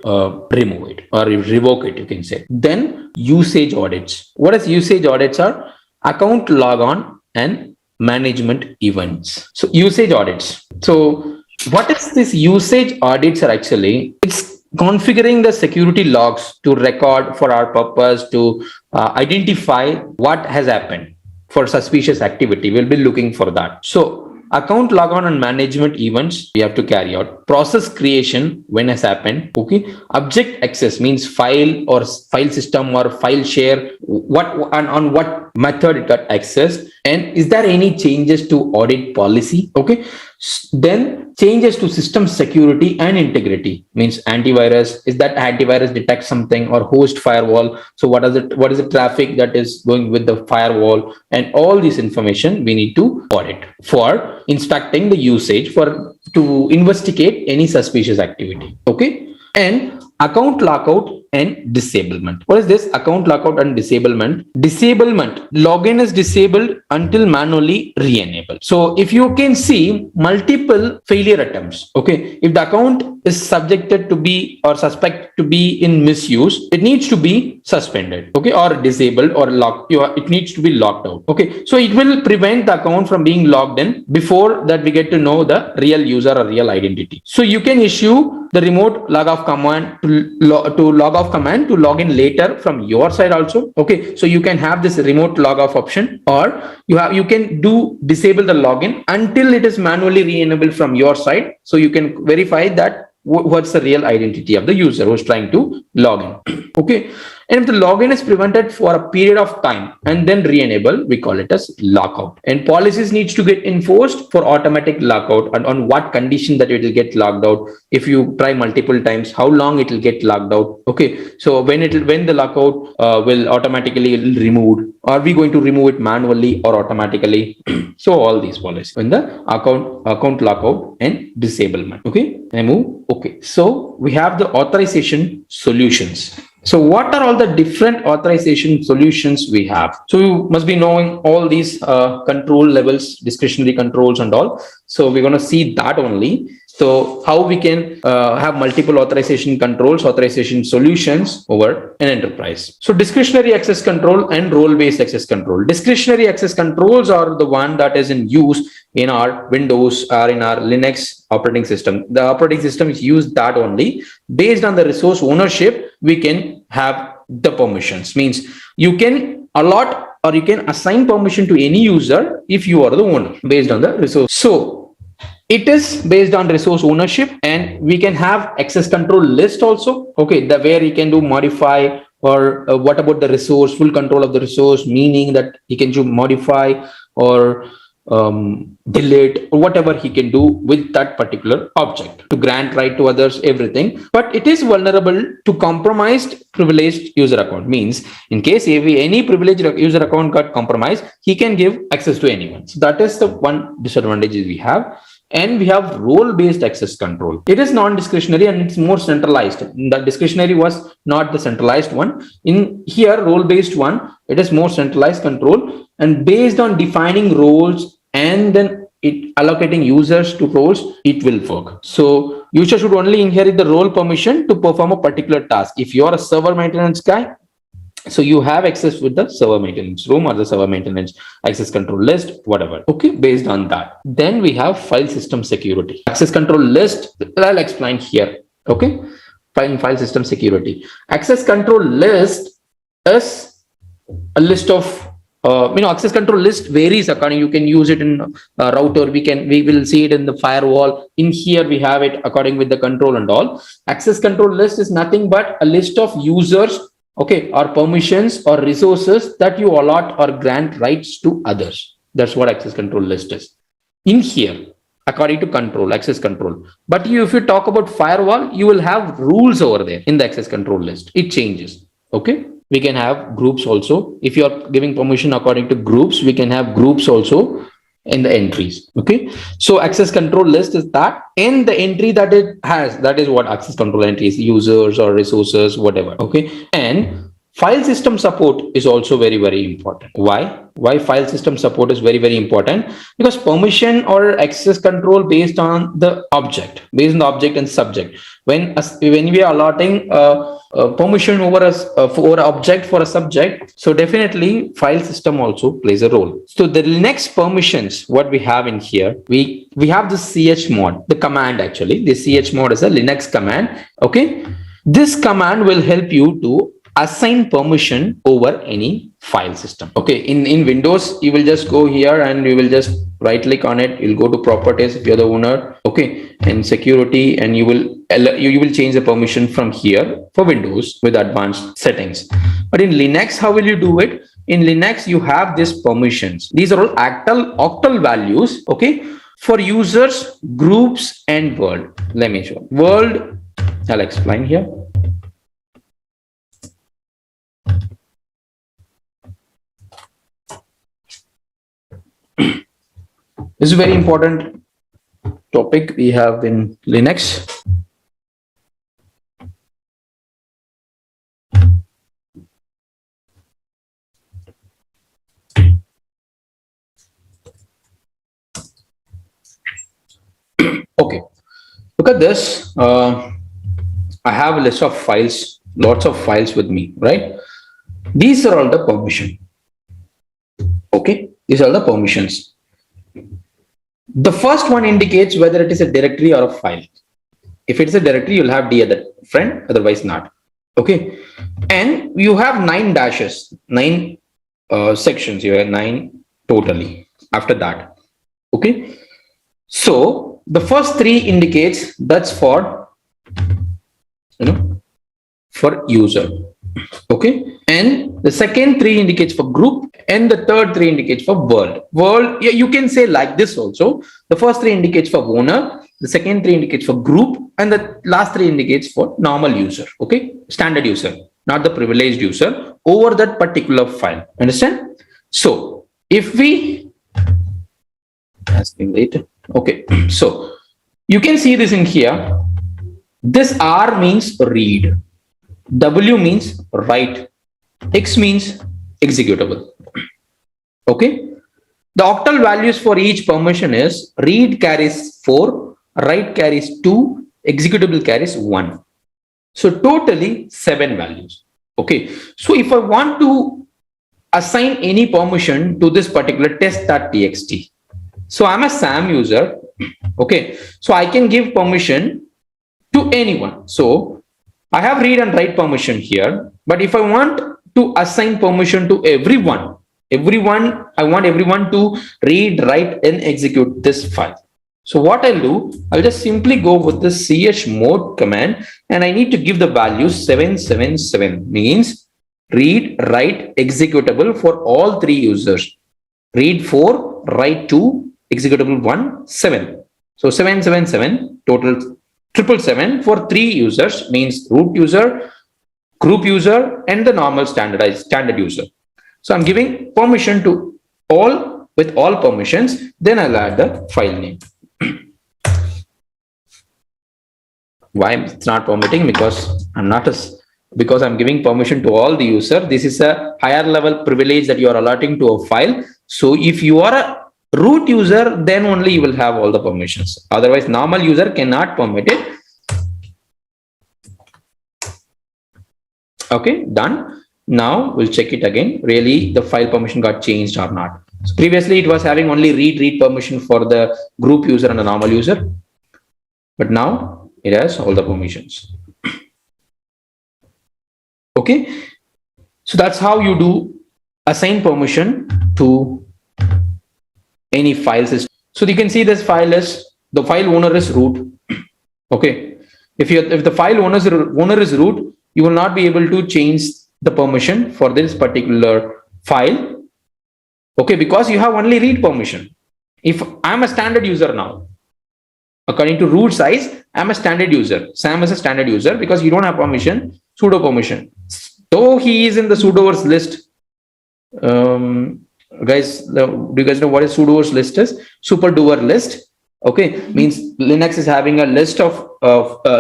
remove it or revoke it, you can say. Then usage audits. What is usage audits are? Account logon and management events. So usage audits. So what is this usage audits are actually? It's configuring the security logs to record for our purpose to identify what has happened for suspicious activity. We'll be looking for that. So account logon and management events we have to carry out. Process creation when has happened. Okay. Object access means file or file system or file share. What and on what method it got accessed. And is there any changes to audit policy? Okay. Then changes to system security and integrity means antivirus. Is that antivirus detect something, or host firewall? So what is the traffic that is going with the firewall? And all this information we need to audit for inspecting the usage to investigate any suspicious activity. Okay. And account lockout and disablement. What is this account lockout and disablement? Disablement, login is disabled until manually re-enabled. So if you can see multiple failure attempts, okay, if the account is subjected to be or suspect to be in misuse, it needs to be suspended, okay, or disabled or locked. It needs to be locked out. Okay, so it will prevent the account from being logged in before that we get to know the real user or real identity. So you can issue the remote log off command to log off command to log in later from your side also. Okay, so you can have this remote log off option, or you can disable the login until it is manually re-enabled from your side, so you can verify that what's the real identity of the user who's trying to log in. Okay, and if the login is prevented for a period of time and then re-enable, we call it as lockout. And policies needs to get enforced for automatic lockout, and on what condition that it will get logged out. If you try multiple times, how long it will get logged out. Okay, so when the lockout will automatically removed, are we going to remove it manually or automatically? So all these policies in the account lockout and disablement. Okay, I move. Okay, so we have the authorization solutions. So what are all the different authorization solutions we have? So you must be knowing all these control levels, discretionary controls and all. So we're going to see that only. So how we can have multiple authorization controls, authorization solutions over an enterprise. So discretionary access control and role-based access control. Discretionary access controls are the one that is in use in our Windows or in our Linux operating system. The operating system is used that only. Based on the resource ownership, we can have the permissions. Means you can allot or you can assign permission to any user if you are the owner based on the resource. So it is based on resource ownership, and we can have access control list also. Okay, where you can do modify, or what about the resource, full control of the resource, meaning that you can do modify or delete, or whatever he can do with that particular object to grant right to others, everything. But it is vulnerable to compromised privileged user account. Means in case if any privileged user account got compromised, he can give access to anyone. So that is the one disadvantage we have. And we have role-based access control. It is non-discretionary and it's more centralized. The discretionary was not the centralized one. In here, role-based one, it is more centralized control, and based on defining roles and then it allocating users to roles, it will work. So user should only inherit the role permission to perform a particular task. If you are a server maintenance guy, so you have access with the server maintenance room or the server maintenance access control list, whatever. Okay, based on that. Then we have file system security. Access control list, I'll explain here. Okay, file system security. Access control list is a list of access control list varies according. You can use it in router. We will see it in the firewall. In here we have it according with the control and all. Access control list is nothing but a list of users, okay, or permissions or resources that you allot or grant rights to others. That's what access control list is. In here, according to control, access control. But if you talk about firewall, you will have rules over there in the access control list. It changes. Okay. We can have groups also. If you are giving permission according to groups, we can have groups also in the entries. Okay. So access control list is that, and the entry that it has, that is what access control entry is, users or resources, whatever. Okay. And file system support is also very, very important. Why file system support is very, very important? Because permission or access control based on the object, and subject. When we are allotting permission over for an object for a subject, so definitely file system also plays a role. So the Linux permissions, what we have in here, we have the chmod, the command actually. The chmod is a Linux command. Okay, this command will help you to assign permission over any file system. Okay, in Windows, you will just go here and you will just right click on it. You'll go to properties if you're the owner. Okay, and security, and you will change the permission from here for Windows with advanced settings. But in Linux, how will you do it? In Linux, you have these permissions. These are all octal values. Okay, for users, groups, and world. Let me show world. I'll explain here. This is a very important topic we have in Linux. Okay, look at this. I have a list of files, lots of files with me, right? These are all the permission. Okay, these are the permissions. The first one indicates whether it is a directory or a file. If it's a directory, you'll have D at the front, otherwise not. Okay, and you have 9 dashes, 9 sections. You have 9 totally after that. Okay, so the first 3 indicates that's for for user. Okay, and the second 3 indicates for group, and the third 3 indicates for world. Yeah, you can say like this also. The first 3 indicates for owner, the second 3 indicates for group, and the last 3 indicates for normal user. Okay, standard user, not the privileged user over that particular file. Understand? So if we asking later, okay, so you can see this in here. This R means read, W means write, X means executable. Okay, the octal values for each permission is read carries 4, write carries 2, executable carries 1. So totally 7 values. Okay, so if I want to assign any permission to this particular test.txt, so I'm a SAM user. Okay, so I can give permission to anyone. So I have read and write permission here, but if I want to assign permission to everyone, I want everyone to read, write, and execute this file. So what I'll do, I'll just simply go with the chmod command, and I need to give the value 777, means read, write, executable for all 3 users. Read 4, write to executable 1 7. So 777 total 777 for 3 users means root user, group user, and the normal standard user. So I'm giving permission to all with all permissions. Then I'll add the file name. Why it's not permitting? Because I'm giving permission to all the user. This is a higher level privilege that you are allotting to a file. So if you are a root user, then only you will have all the permissions. Otherwise, normal user cannot permit it. Okay, done. Now we'll check it again. Really, the file permission got changed or not. So previously, it was having only read permission for the group user and the normal user. But now it has all the permissions. Okay, so that's how you do assign permission to any file system. So you can see this file is, the file owner is root. Okay, if the file owner is root, you will not be able to change the permission for this particular file. Okay, because you have only read permission. If I'm a standard user now, according to root size, I'm a standard user. Sam is a standard user because you don't have permission, sudo permission. So he is in the sudoers list. Guys, do you guys know what is sudoers list is? Super doer list. Okay, means Linux is having a list of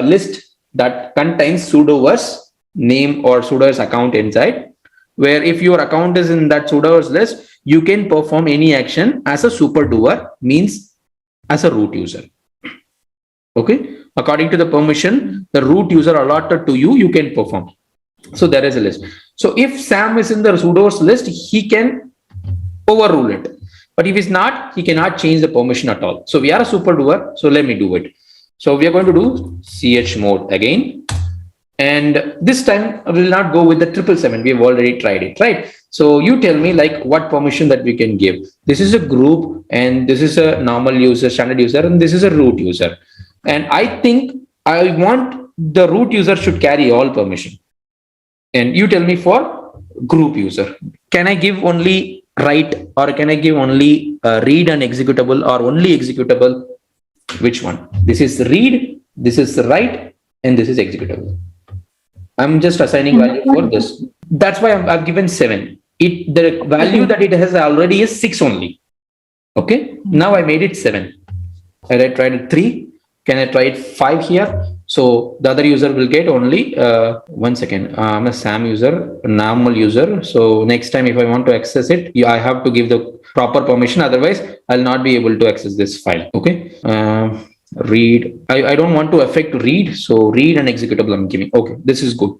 list that contains sudoers name or sudoers account inside. Where if your account is in that sudoers list, you can perform any action as a super doer, means as a root user. Okay, according to the permission, the root user allotted to you, you can perform. So there is a list. So if Sam is in the sudoers list, he can overrule it. But if he's not, he cannot change the permission at all. So we are a super doer. So let me do it. So we are going to do chmod again. And this time I will not go with the 777. We have already tried it, right? So you tell me like what permission that we can give. This is a group and this is a normal user, standard user, and this is a root user. And I think I want the root user should carry all permission. And you tell me for group user, can I give only write or can I give only read and executable or only executable? Which one? This is read, this is write, and this is executable. I'm just assigning value for this. That's why I've given 7. The value that it has already is 6 only. Okay. Now I made it 7. And I tried it 3. Can I try it 5 here? So the other user will get only 1 second. I'm a SAM user, a normal user. So next time if I want to access it, I have to give the proper permission. Otherwise, I'll not be able to access this file. Okay. Read. I don't want to affect read. So read and executable I'm giving. Okay. This is good.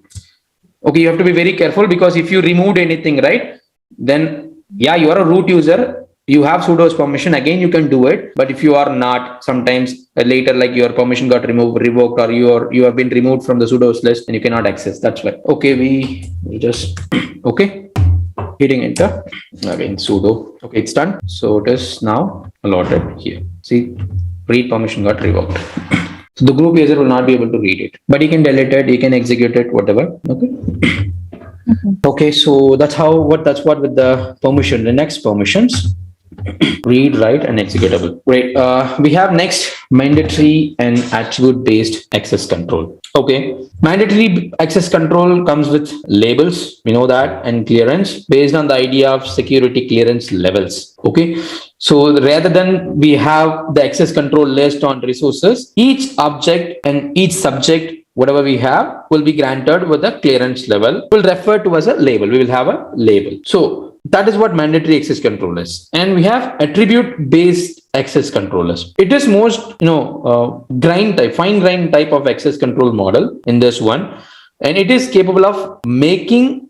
Okay. You have to be very careful because if you removed anything, right, then yeah, you are a root user. You have sudo's permission, again you can do it. But if you are not, sometimes later like your permission got revoked or you have been removed from the sudo's list and you cannot access. That's why. Okay, we just okay, hitting enter again sudo. Okay, it's done. So it is now allotted here. See, read permission got revoked. So the group user will not be able to read it, but he can delete it, he can execute it, whatever. Okay. Okay, so that's what with the permission. The next permissions. Read, write, and executable. Great. We have next mandatory and attribute based access control. Okay. Mandatory access control comes with labels. We know that, and clearance based on the idea of security clearance levels. Okay. So rather than we have the access control list on resources, each object and each subject, whatever we have, will be granted with a clearance level. We'll refer to as a label. We will have a label. So that is what mandatory access control is. And we have attribute based access controllers. It is most, fine grained type of access control model in this one. And it is capable of making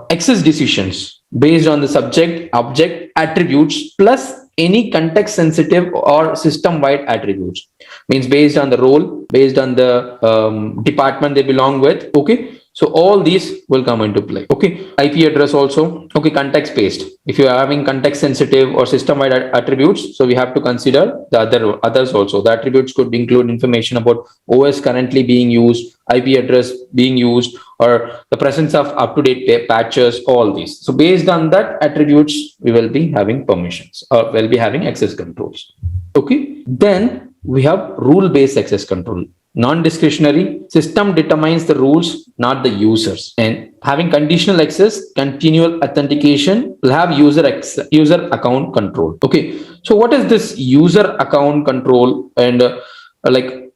access decisions based on the subject, object, attributes, plus any context sensitive or system wide attributes. Means based on the role, based on the department they belong with. Okay. So all these will come into play. Okay, IP address also. Okay, context based. If you are having context sensitive or system wide attributes, so we have to consider the others also. The attributes could include information about OS currently being used, IP address being used, or the presence of up-to-date patches, all these. So based on that attributes, we will be having permissions or we'll be having access controls. Okay, then we have rule-based access control. Non-discretionary, system determines the rules, not the users. And having conditional access, continual authentication will have user account control. Okay, so what is this user account control? And like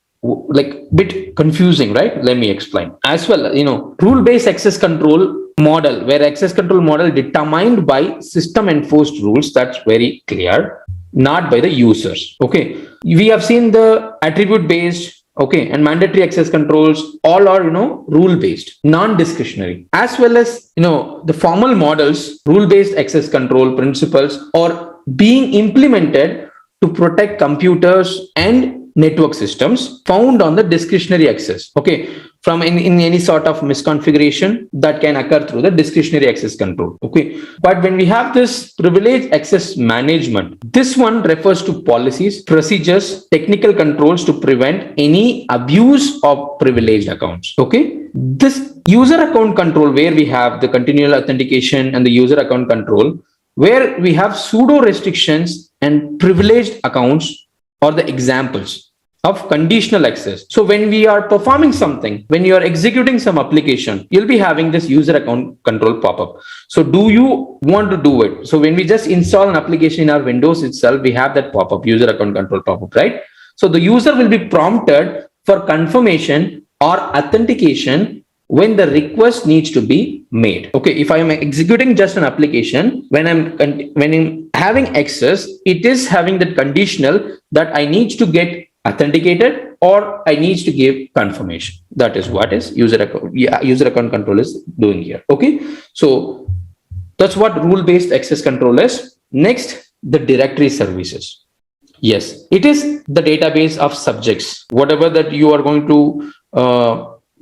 bit confusing, right? Let me explain as well. Rule-based access control model, where access control model determined by system enforced rules, that's very clear, not by the users. Okay, we have seen the attribute based, okay, and mandatory access controls, all are rule based, non-discretionary, as well as the formal models, rule based access control principles are being implemented to protect computers and network systems found on the discretionary access, okay, from in any sort of misconfiguration that can occur through the discretionary access control. Okay, but when we have this privileged access management, this one refers to policies, procedures, technical controls to prevent any abuse of privileged accounts. Okay, this user account control, where we have the continual authentication and the user account control, where we have pseudo restrictions and privileged accounts, or the examples of conditional access. So when we are performing something, when you are executing some application, you'll be having this user account control pop-up. So do you want to do it? So when we just install an application in our Windows itself, we have that pop-up, user account control pop-up, right? So the user will be prompted for confirmation or authentication when the request needs to be made. Okay, if I am executing just an application, when I'm having access, it is having that conditional that I need to get authenticated or I need to give confirmation. That is what is user account control is doing here. Okay, so that's what rule-based access control is. Next, the directory services. Yes, it is the database of subjects, whatever that you are going to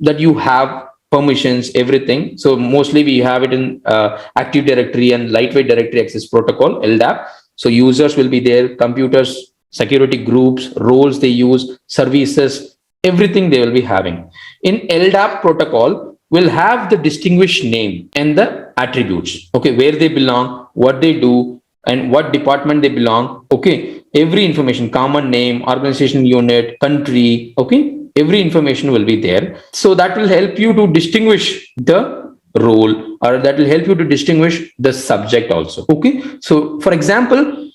that you have permissions, everything. So mostly we have it in Active Directory and Lightweight Directory Access Protocol, LDAP. So users will be there, computers, security groups, roles they use, services, everything they will be having. In LDAP protocol, will have the distinguished name and the attributes. Okay, where they belong, what they do, and what department they belong. Okay, every information, common name, organization unit, country. Okay, every information will be there. So that will help you to distinguish the role, or that will help you to distinguish the subject also. Okay, so for example,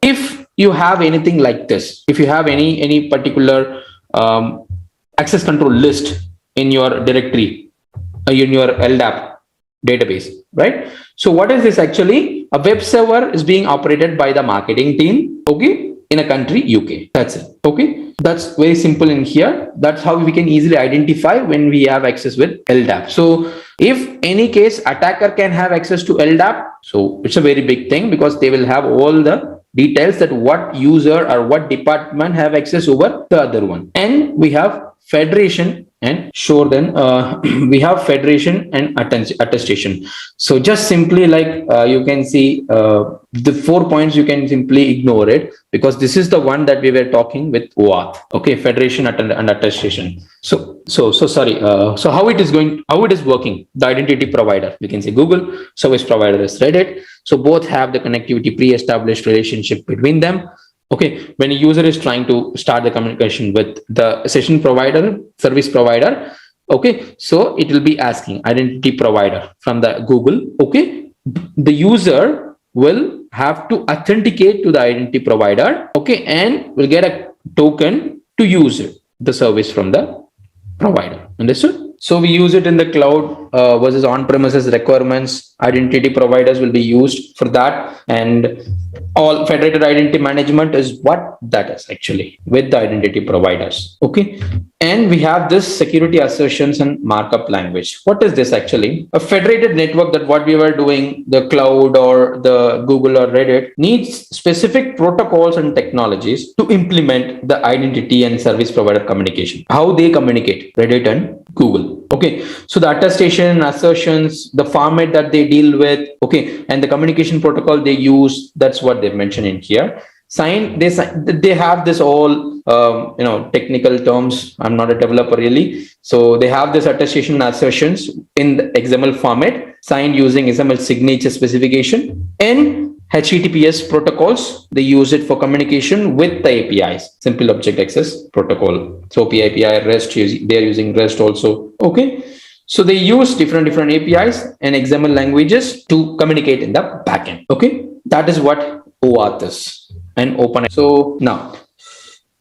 if you have anything like this, if you have any particular access control list in your directory, in your LDAP database, right? So what is this actually? A web server is being operated by the marketing team, okay, in a country, UK. That's it. Okay, that's very simple in here. That's how we can easily identify when we have access with LDAP. So if any case attacker can have access to LDAP, so it's a very big thing, because they will have all the details that what user or what department have access over the other one. And we have federation and sure, then we have federation and attestation. So just simply like you can see the 4 points, you can simply ignore it, because this is the one that we were talking with OAuth. Okay, federation and attestation. So sorry. So how it is working? The identity provider, we can say Google, service provider is Reddit. So both have the connectivity pre-established relationship between them. Okay, when a user is trying to start the communication with the session provider, service provider, okay, so it will be asking identity provider from the Google. Okay, the user will have to authenticate to the identity provider, okay, and will get a token to use it, the service from the provider. Understood? So we use it in the cloud versus on-premises requirements. Identity providers will be used for that, and all federated identity management is what that is actually with the identity providers. Okay, and we have this security assertions and markup language. What is this actually? A federated network, that what we were doing, the cloud or the Google or Reddit, needs specific protocols and technologies to implement the identity and service provider communication. How they communicate, Reddit and Google. Okay, so the attestation, assertions, the format that they deal with, okay, and the communication protocol they use, that's what they've mentioned in here. They have this all technical terms. I'm not a developer really, so they have this attestation and assertions in the XML format, signed using XML signature specification, and HTTPS protocols. They use it for communication with the APIs, simple object access protocol. So API, REST, they are using REST also. Okay, so they use different APIs and XML languages to communicate in the backend. Okay, that is what OAuth is and open. So now,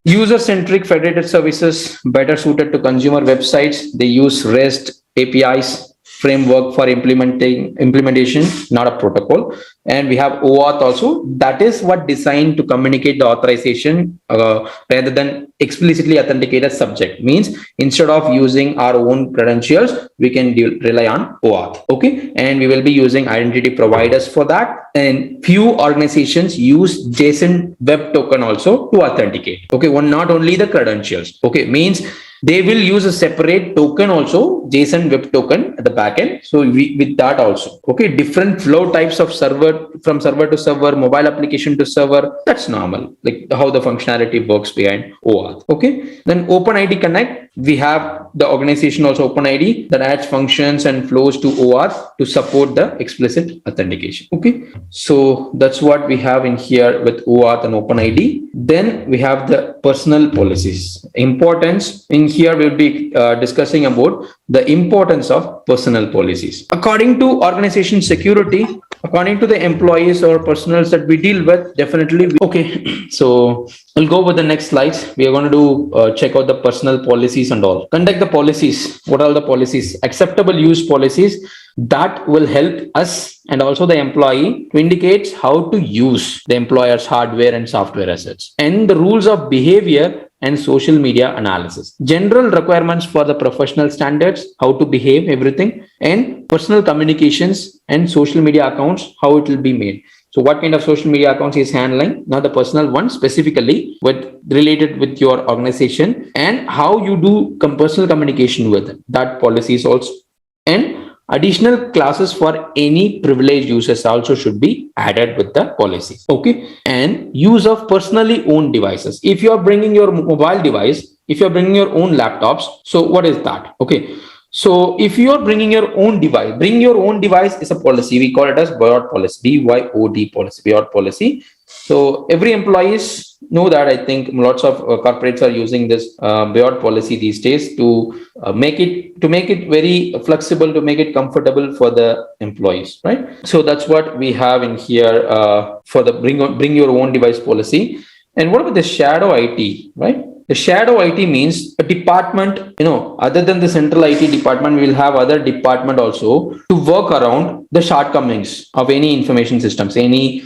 user-centric federated services better suited to consumer websites. They use REST APIs framework for implementation, not a protocol. And we have OAuth also. That is what designed to communicate the authorization rather than explicitly authenticate a subject. Means instead of using our own credentials, we can rely on OAuth. Okay, and we will be using identity providers for that. And few organizations use JSON web token also to authenticate. Okay, not only the credentials. Okay, means they will use a separate token also, JSON web token at the backend. So with that also, okay, different flow types of server, from server to server, mobile application to server. That's normal, like how the functionality works behind OAuth. Okay, then OpenID Connect. We have the organization also OpenID that adds functions and flows to OAuth to support the explicit authentication. Okay, so that's what we have in here with OAuth and OpenID. Then we have the personal policies. Importance in here we'll be discussing about the importance of personal policies. According to organization security, according to the employees or personals that we deal with, definitely. Okay, so we'll go with the next slides. We are going to do check out the personal policies and all. Conduct the policies. What are the policies? Acceptable use policies that will help us and also the employee to indicate how to use the employer's hardware and software assets, and the rules of behavior and social media analysis. General requirements for the professional standards, how to behave, everything, and personal communications and social media accounts, how it will be made. So what kind of social media accounts is handling? Now the personal one specifically related with your organization, and how you do personal communication with them. That policy is also, and additional classes for any privileged users also should be added with the policies. Okay, and use of personally owned devices. If you are bringing your mobile device, if you are bringing your own laptops, so what is that? Okay, so if you are bringing your own device, bring your own device is a policy. We call it as BYOD policy, BYOD policy, BYOD policy. So every employees know that. I think lots of corporates are using this BYOD policy these days to make it very flexible, to make it comfortable for the employees, right? So that's what we have in here for the bring your own device policy. And what about the shadow IT, right? The shadow IT means a department, other than the central IT department, we will have other department also to work around the shortcomings of any information systems, any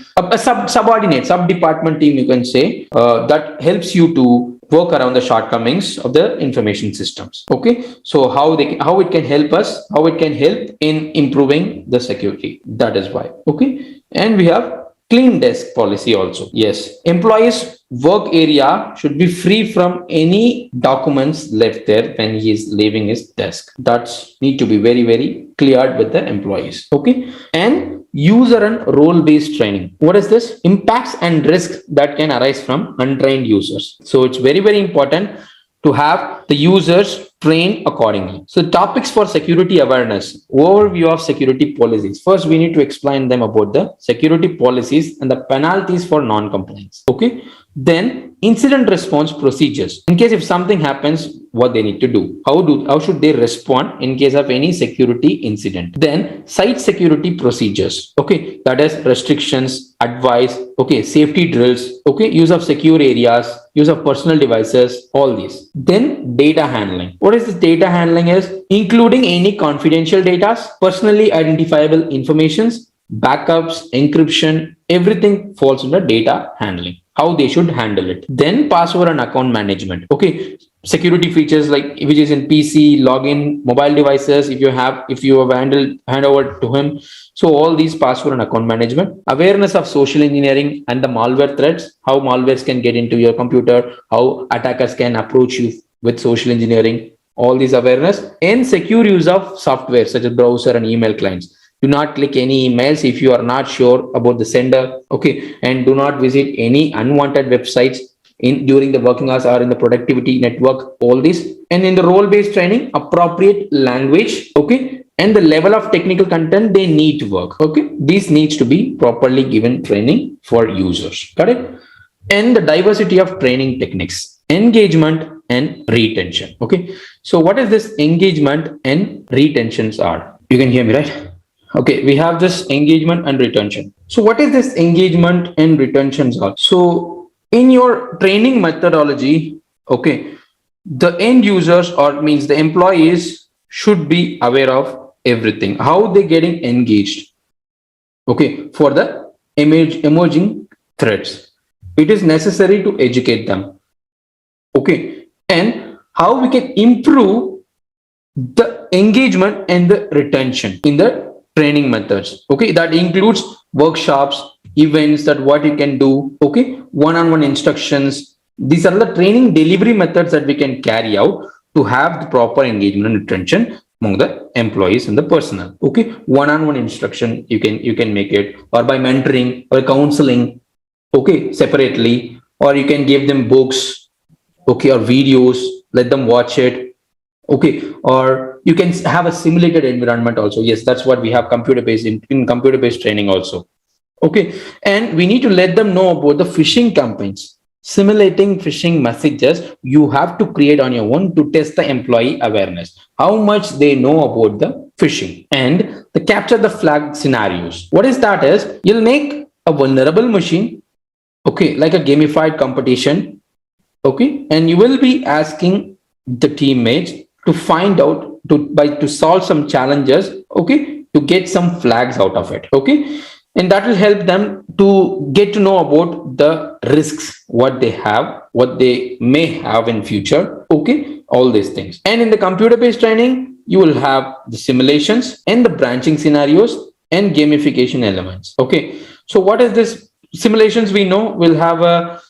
subordinate, sub-department team, you can say, that helps you to work around the shortcomings of the information systems. Okay, so how it can help us, how it can help in improving the security. That is why. Okay, and we have clean desk policy also. Yes, employees work area should be free from any documents left there when he is leaving his desk. That's need to be very, very cleared with the employees. Okay, and user and role-based training. What is this? Impacts and risks that can arise from untrained users. So it's very, very important to have the users trained accordingly. So topics for security awareness, overview of security policies. First, we need to explain them about the security policies and the penalties for non-compliance. Okay, Then incident response procedures. In case if something happens, what they need to do. How should they respond in case of any security incident? Then site security procedures. Okay, that is restrictions, advice, okay, safety drills, okay, use of secure areas, use of personal devices, all these. Then data handling. What is this data handling is? Including any confidential data, personally identifiable informations, backups, encryption, everything falls under data handling. How they should handle it. Then password and account management. Okay, security features like which is in PC, login, mobile devices. If you have hand over to him. So all these password and account management, awareness of social engineering and the malware threats. How malwares can get into your computer. How attackers can approach you with social engineering. All these awareness and secure use of software such as browser and email clients. Do not click any emails if you are not sure about the sender. Okay, and do not visit any unwanted websites in during the working hours or in the productivity network. All this. And in the role-based training, appropriate language. Okay, and the level of technical content they need to work. Okay, this needs to be properly given training for users. Got it? And the diversity of training techniques, engagement and retention. Okay, so what is this engagement and retentions are? You can hear me, right? Okay, we have this engagement and retention. So what is this engagement and retentions are? So in your training methodology, okay, the end users or means the employees should be aware of everything, how they getting engaged, okay, for the emerging threats. It is necessary to educate them, okay, and how we can improve the engagement and the retention in the training methods. Okay, that includes workshops, events, that what you can do, okay, one-on-one instructions. These are the training delivery methods that we can carry out to have the proper engagement and retention among the employees and the personnel. Okay, one-on-one instruction you can make it, or by mentoring or counseling, okay, separately, or you can give them books, okay, or videos, let them watch it, okay, or you can have a simulated environment also. Yes, that's what we have computer-based in computer-based training also. Okay, and we need to let them know about the phishing campaigns, simulating phishing messages. You have to create on your own to test the employee awareness, how much they know about the phishing, and the capture the flag scenarios. What is that is, you'll make a vulnerable machine, okay, like a gamified competition, okay, and you will be asking the teammates to find out to solve some challenges, okay, to get some flags out of it, okay, and that will help them to get to know about the risks, what they have, what they may have in future, okay, all these things. And in the computer-based training, you will have the simulations and the branching scenarios and gamification elements. Okay, so what is this simulations? We know we'll have a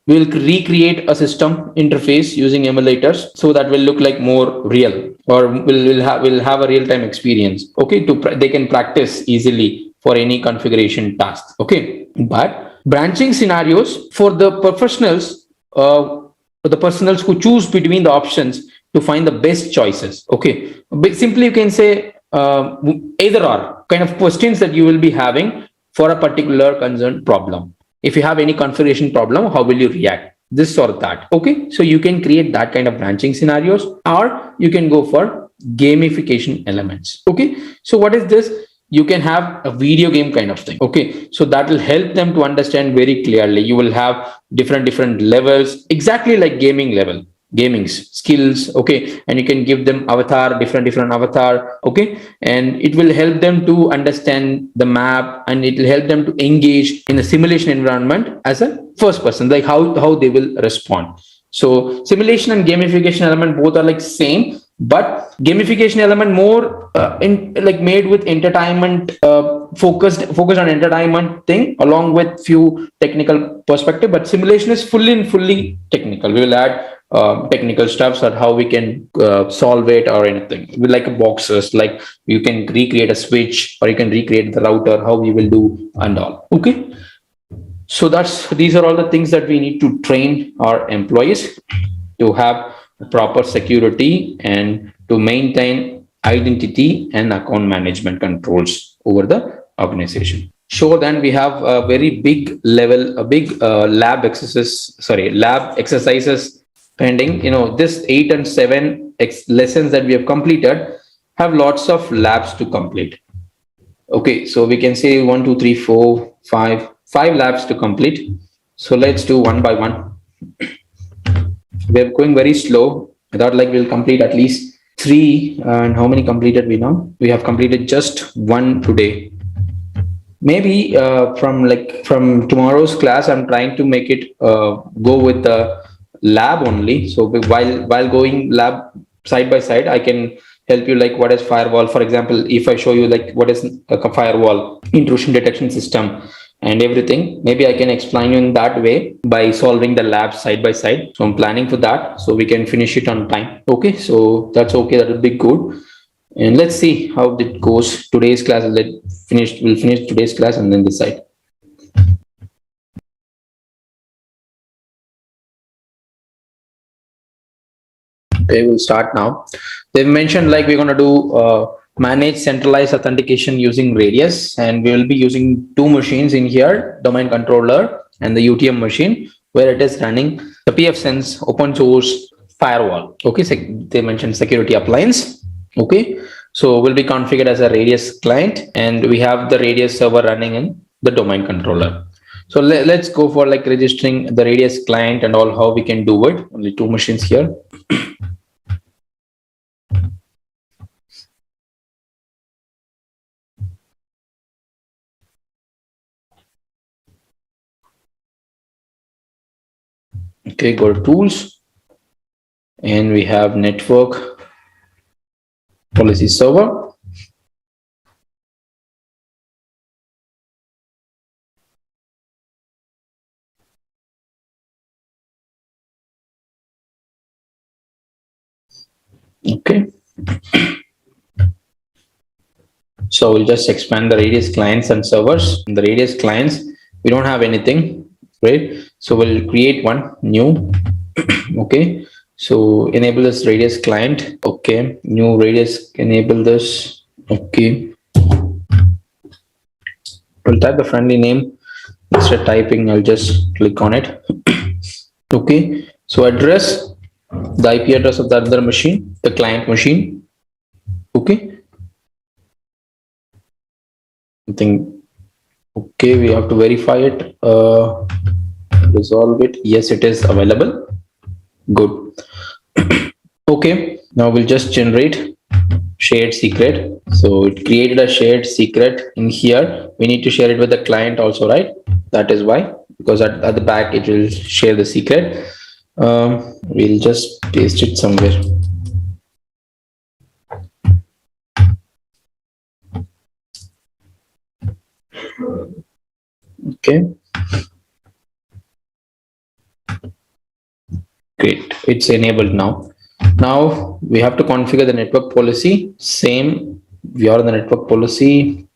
we'll recreate a system interface using emulators, so that will look like more real, or we'll have a real-time experience, okay, they can practice easily for any configuration tasks. Okay, but branching scenarios for the professionals, the personals who choose between the options to find the best choices. Okay, but simply you can say either or kind of questions that you will be having for a particular concerned problem. If you have any configuration problem, how will you react? This or that. Okay, so you can create that kind of branching scenarios, or you can go for gamification elements. Okay, so what is this? You can have a video game kind of thing. Okay, so that will help them to understand very clearly. You will have different levels, exactly like gaming skills. Okay, and you can give them different avatar. Okay, and it will help them to understand the map, and it will help them to engage in a simulation environment as a first person, like how they will respond. So simulation and gamification element both are like same, but gamification element more made with entertainment, focused on entertainment thing, along with few technical perspective. But simulation is fully technical. We will add technical stuffs on how we can solve it or anything. We like boxes, like you can recreate a switch, or you can recreate the router, how we will do and all. Okay, so these are all the things that we need to train our employees to have proper security and to maintain identity and account management controls over the organization. sure then we have a very big level, a big lab exercises pending. This 8 and 7 lessons that we have completed have lots of labs to complete. Okay, so we can say 1, 2, 3, 4, 5 labs to complete. So let's do one by one. We're going very slow. I thought like we'll complete at least 3. And how many completed we now? We have completed just 1 today. Maybe from tomorrow's class, I'm trying to make it go with the lab only. So while going lab side by side, I can help you like what is firewall. For example, if I show you like what is a firewall, intrusion detection system and everything, maybe I can explain you in that way by solving the lab side by side. So I'm planning for that so we can finish it on time. Okay, so that's okay. That will be good. And let's see how it goes. Today's class, we'll finish today's class and then decide. Okay, we'll start now. They've mentioned like we're going to do manage centralized authentication using Radius, and we will be using 2 machines in here, domain controller and the UTM machine, where it is running the pfSense open source firewall. Okay, so they mentioned security appliance. Okay, so will be configured as a Radius client, and we have the Radius server running in the domain controller. So let's go for like registering the Radius client and all, how we can do it. Only 2 machines here. Okay, go to tools, and we have network policy server. Okay, so we'll just expand the Radius clients and servers. In the Radius clients, we don't have anything, right? So we'll create one new. Okay, so enable this Radius client. Okay, new Radius, enable this. Okay, we'll type the friendly name. Instead of typing, I'll just click on it. Okay, so address, the IP address of the other machine, the client machine. Okay, I think, okay, we have to verify it, resolve it. Yes, it is available. Good. Okay, now we'll just generate shared secret. So it created a shared secret in here. We need to share it with the client also, right? That is why, because at the back it will share the secret. We'll just paste it somewhere. Okay, great, it's enabled now. Now we have to configure the network policy. Same, we are in the network policy.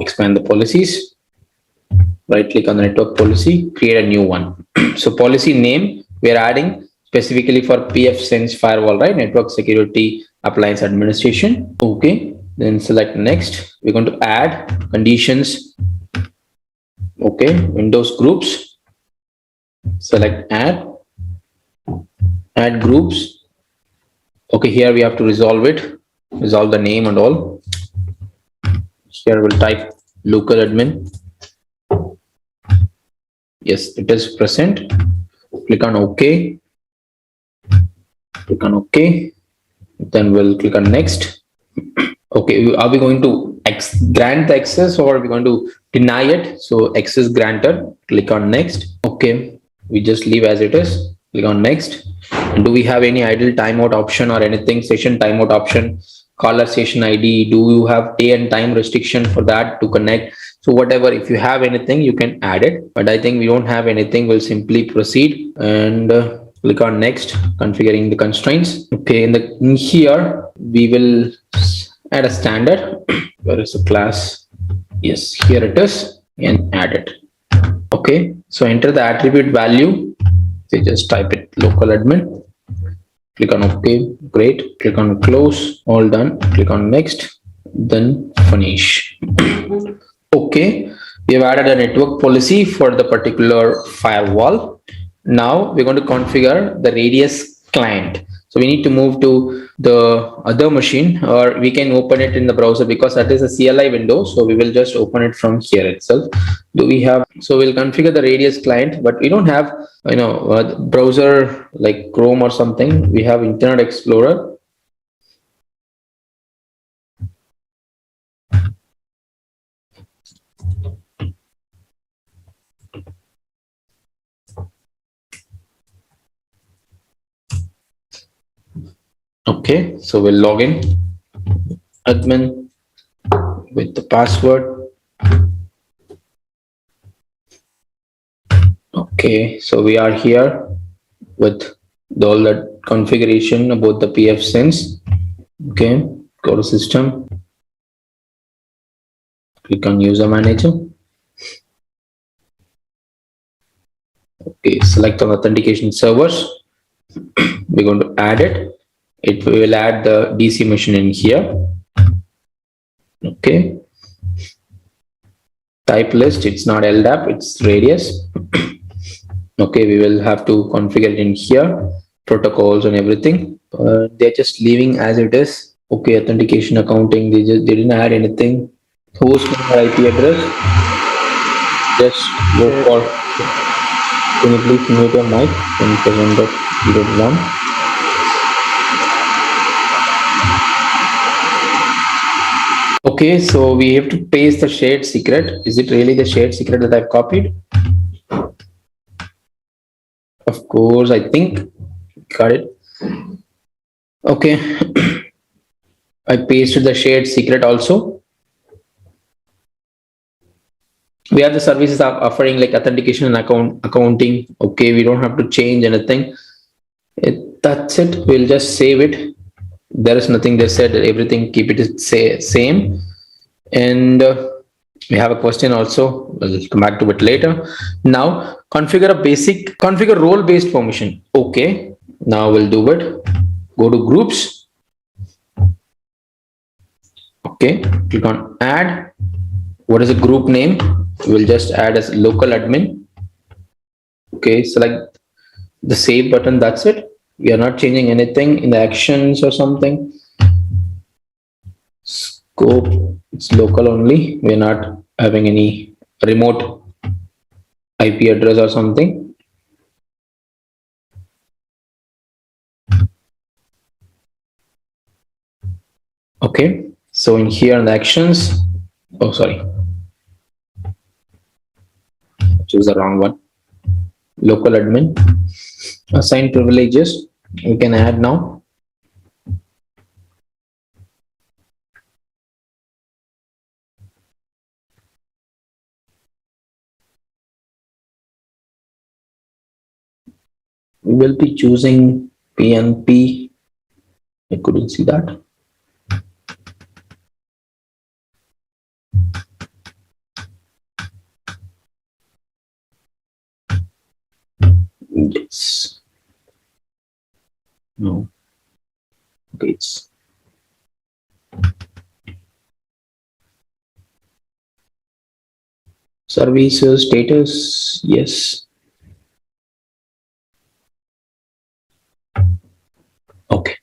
Expand the policies, right click on the network policy, create a new one. So policy name, we are adding specifically for pfSense firewall, right? Network security appliance administration. Okay, then select next. We're going to add conditions. Okay, Windows groups, select add groups. Okay, here we have to resolve the name and all. Here we'll type local admin. Yes, it is present. Click on OK. Click on OK. Then we'll click on next. Okay, are we going to grant the access or are we going to deny it? So access granted. Click on next. Okay, we just leave as it is. Click on next. And do we have any idle timeout option or anything? Session timeout option, caller session ID. Do you have day and time restriction for that to connect? So whatever, if you have anything, you can add it. But I think we don't have anything. We'll simply proceed and click on next, configuring the constraints. Okay, in here we will add a standard. Where is the class? Yes, here it is, and add it. Okay, so enter the attribute value. So just type it local admin. Click on OK. Great. Click on close. All done. Click on next. Then finish. Okay. We have added a network policy for the particular firewall. Now we're going to configure the radius client. So we need to move to the other machine, or we can open it in the browser because that is a CLI window. So we will just open it from here itself. Do we have, so we'll configure the radius client, but we don't have, browser like Chrome or something. We have Internet Explorer. Okay, so we'll log in admin with the password. Okay, so we are here with all the configuration about the PF sense. Okay, go to system, click on user manager. Okay, select on authentication servers. We're going to add it. It will add the DC machine in here. Okay, type list, it's not LDAP, it's radius. Okay, we will have to configure it in here, protocols and everything. They're just leaving as it is. Okay, authentication accounting, they didn't add anything. Host and IP address, just go for, can you please mute your mic? 10.0.1. Okay, so we have to paste the shared secret. Is it really the shared secret that I've copied? Of course, I think. Got it. Okay. I pasted the shared secret also. We have the services offering like authentication and accounting. Okay, we don't have to change anything. That's it. We'll just save it. There is nothing they said. Everything keep it same. And we have a question also. We'll come back to it later. Now configure role based permission. Okay. Now we'll do it. Go to groups. Okay. Click on add. What is the group name? We'll just add as local admin. Okay. Select the save button. That's it. We are not changing anything in the actions or something. Scope, it's local only. We're not having any remote IP address or something. Okay, so in here in the actions, oh sorry, choose the wrong one. Local admin, assign privileges, we can add now. We will be choosing PNP. I couldn't see that. Yes. No. Okay, it's services status. Yes. Okay.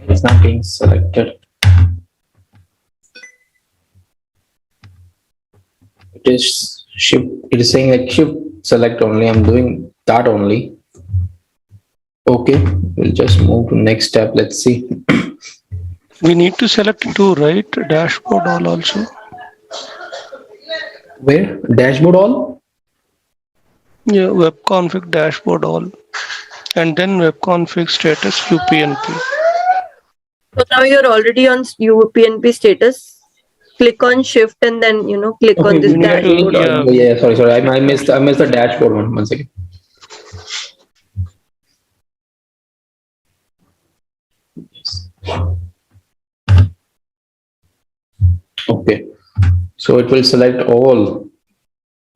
It's not being selected. It is shift. It is saying like shift select only. I'm doing that only. Okay, we'll just move to next step. Let's see. We need to select to right dashboard all also. Where dashboard all? Yeah, web config dashboard all, and then web config status UPnP. So now you're already on UPnP status. Click on shift and then click on this dashboard. Yeah, sorry. I missed the dashboard one. 1 second. Yes. Okay. So it will select all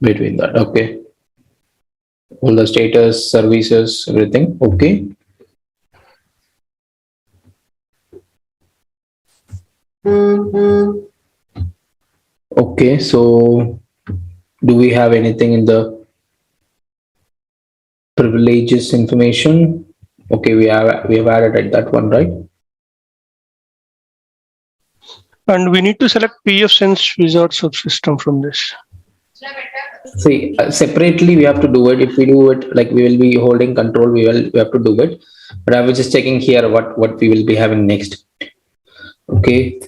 between that. Okay. All the status, services, everything. Okay. Okay. So do we have anything in the privileges information? Okay, we have added at that one, right? And we need to select PF Sense Wizard subsystem from this. See, separately we have to do it. If we do it, like we will be holding control, we have to do it. But I was just checking here what we will be having next. Okay.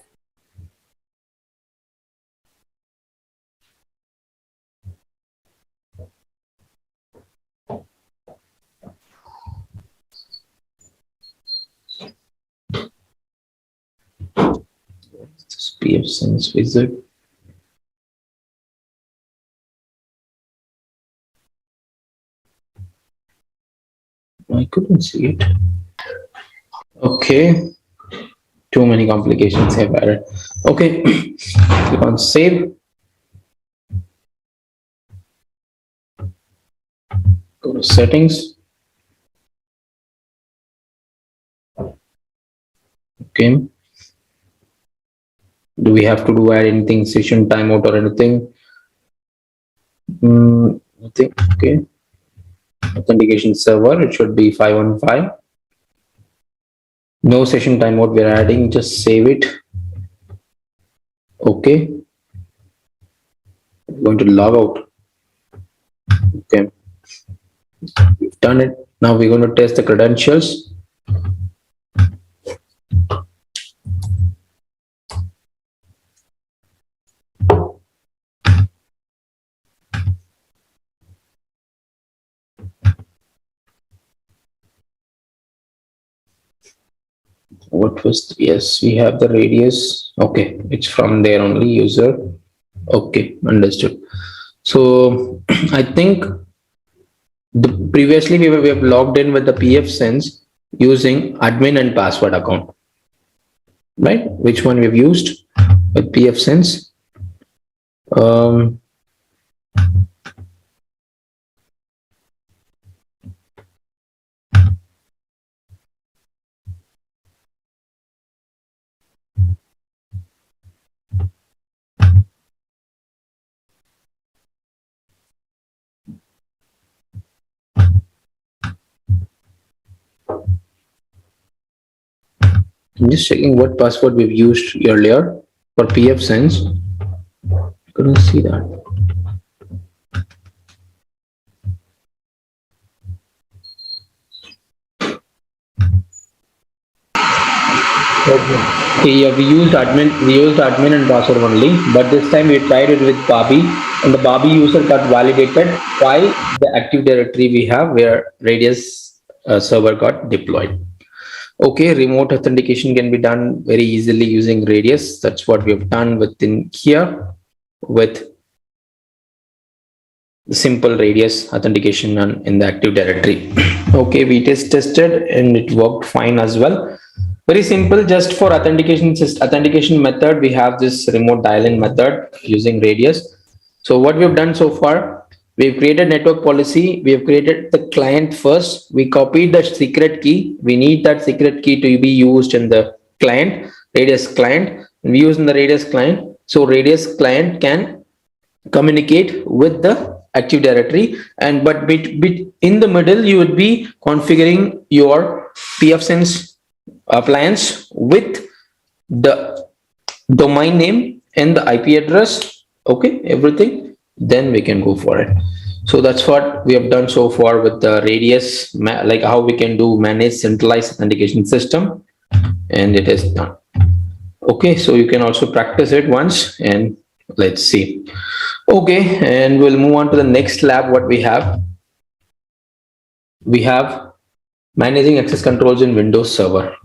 This PF Sense Wizard. I couldn't see it. Okay. Too many complications have added. Okay. Click on save. Go to settings. Okay. Do we have to do add anything, session timeout or anything? Nothing. Okay. Authentication server, it should be 515. No session timeout we're adding, just save it. Okay. I'm going to log out. Okay. We've done it. Now we're going to test the credentials. What was, yes, we have the radius. Okay, it's from there only, user. Okay, understood. So I think previously we have logged in with the PF Sense using admin and password account, right? Which one we've used with PF Sense? Um, I'm just checking what password we've used earlier for PF Sense. Couldn't see that. Okay, yeah, we used admin and password only, but this time we tried it with Bobby, and the Bobby user got validated by the Active Directory we have where Radius server got deployed. Okay, remote authentication can be done very easily using Radius. That's what we have done within here with the simple Radius authentication in the Active Directory. Okay, we tested and it worked fine as well. Very simple, just for authentication method, we have this remote dial-in method using Radius. So what we've done so far, we've created network policy, we have created the client first, we copied the secret key, we need that secret key to be used in the client, Radius client, we use in the Radius client. So Radius client can communicate with the Active Directory, and but in the middle you would be configuring your pfSense appliance with the domain name and the IP address. Okay, everything, then we can go for it. So that's what we have done so far with the Radius, like how we can do manage centralized authentication system, and it is done. Okay, so you can also practice it once and let's see. Okay, and we'll move on to the next lab. What we have managing access controls in Windows Server.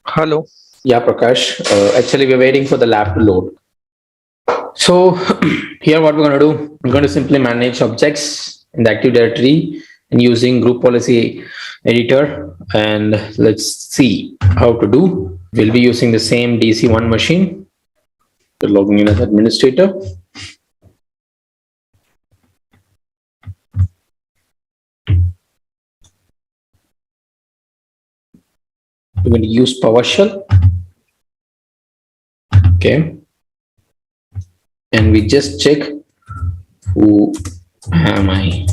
Hello. Yeah, Prakash. Actually, we're waiting for the lab to load. So here what we're going to do, we're going to simply manage objects in the Active Directory and using group policy editor. And let's see how to do. We'll be using the same DC1 machine. We're logging in as administrator. We're going to use PowerShell. Okay. And we just check who am I.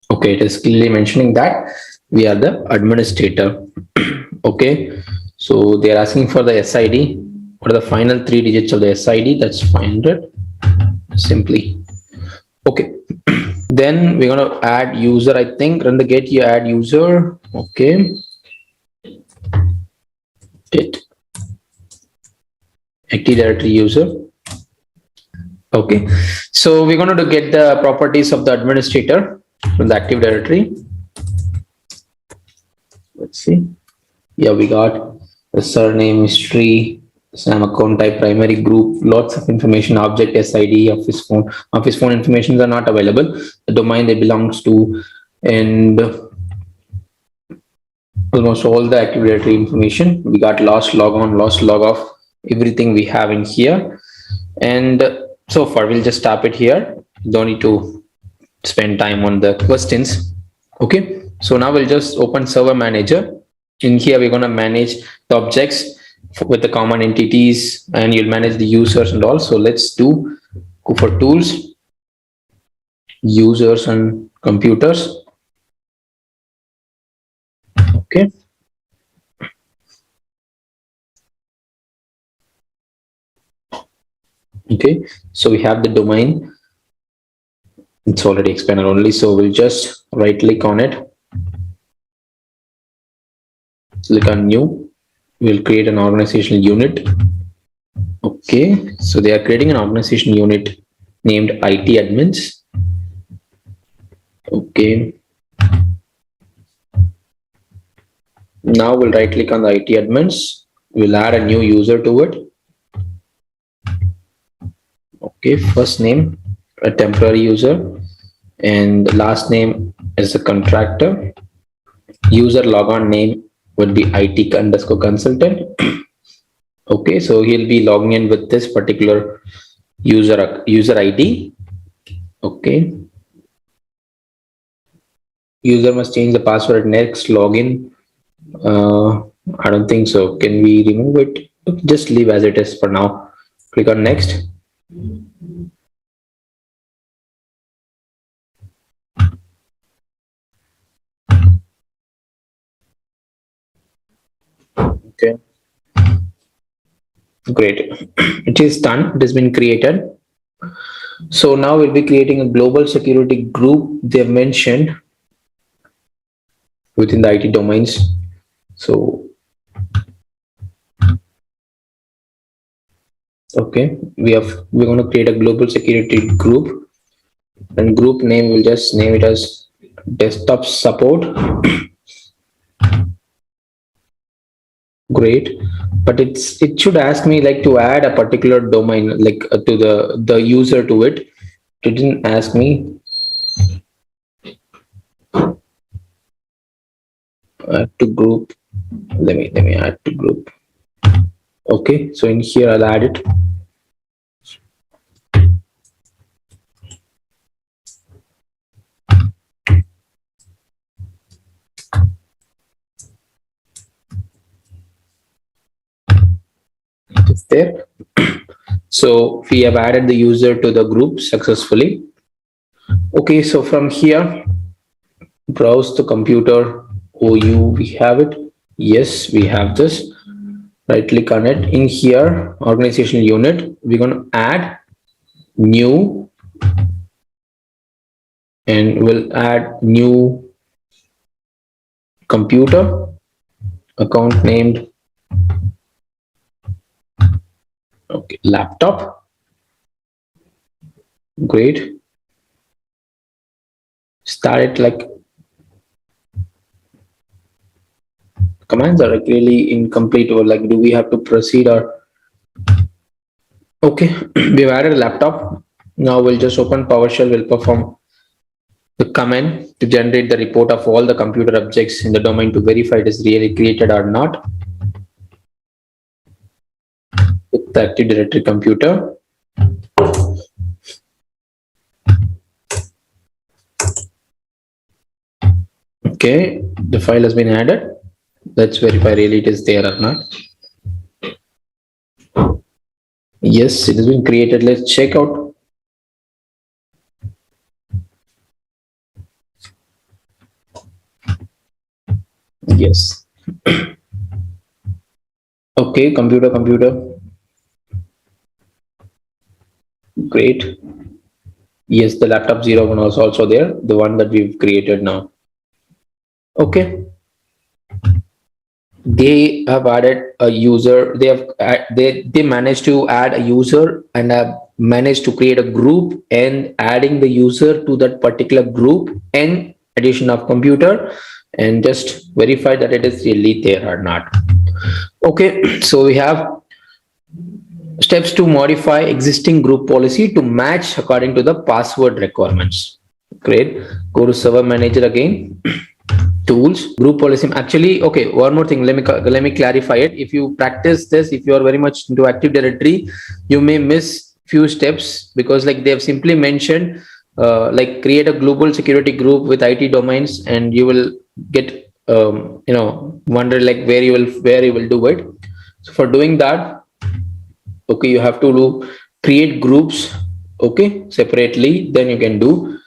Okay, it is clearly mentioning that we are the administrator. Okay, so they are asking for the SID. What are the final three digits of the SID? That's 500. Simply. Okay. Then we're going to add user. I think run the get you add user. Okay. It Active Directory user. Okay. So we're going to get the properties of the administrator from the Active Directory. Let's see. Yeah, we got the surname, history, some account type, primary group, lots of information, object, SID, office phone information are not available. The domain they belongs to, and almost all the Active Directory information. We got lost log on, lost log off, everything we have in here. And so far, we'll just stop it here. Don't need to spend time on the questions. Okay, so now we'll just open Server Manager. In here, we're going to manage the objects with the common entities, and you'll manage the users and all. So let's go for tools, users and computers. Okay. Okay, so we have the domain. It's already expanded only, so we'll just right click on it, click on new. We'll create an organizational unit. Okay, so they are creating an organizational unit named IT admins. Okay, now we'll right click on the IT admins. We'll add a new user to it. Okay, first name a temporary user, and the last name is a contractor. User logon name would be IT underscore consultant. Okay, so he'll be logging in with this particular user ID. Okay, user must change the password next login. I don't think so. Can we remove it? Just leave as it is for now. Click on next. Okay, great. It is done. It has been created. So now we'll be creating a global security group they've mentioned within the IT domains. So okay, we're going to create a global security group, and group name we'll just name it as desktop support. Great, but it should ask me like to add a particular domain like to the user to it. It didn't ask me. Add to group. Let me add to group. Okay, so in here I'll add it. It's there. So we have added the user to the group successfully. Okay, so from here, browse the computer. OU, we have it. Yes, we have this. Right click on it. In here, organizational unit, we're going to add new, and we'll add new computer account named okay laptop. Great. Start it like commands are like really incomplete, or like do we have to proceed or okay. We've added a laptop. Now we'll just open PowerShell. We'll perform the command to generate the report of all the computer objects in the domain to verify it is really created or not with the Active Directory computer. Okay, the file has been added. Let's verify really it is there or not. Yes, it has been created. Let's check out. Yes. Okay, computer. Great. Yes, the laptop 01 was also there, the one that we've created now. Okay. They have added a user. They managed to add a user and have managed to create a group and adding the user to that particular group and addition of computer and just verify that it is really there or not. Okay, so we have steps to modify existing group policy to match according to the password requirements. Great. Go to server manager again. Tools, group policy. Actually, okay, one more thing. Let me clarify it. If you practice this, if you are very much into Active Directory, you may miss few steps because like they have simply mentioned like create a global security group with IT domains, and you will get wonder like where you will do it. So for doing that, okay, you have to create groups, okay, separately, then you can do.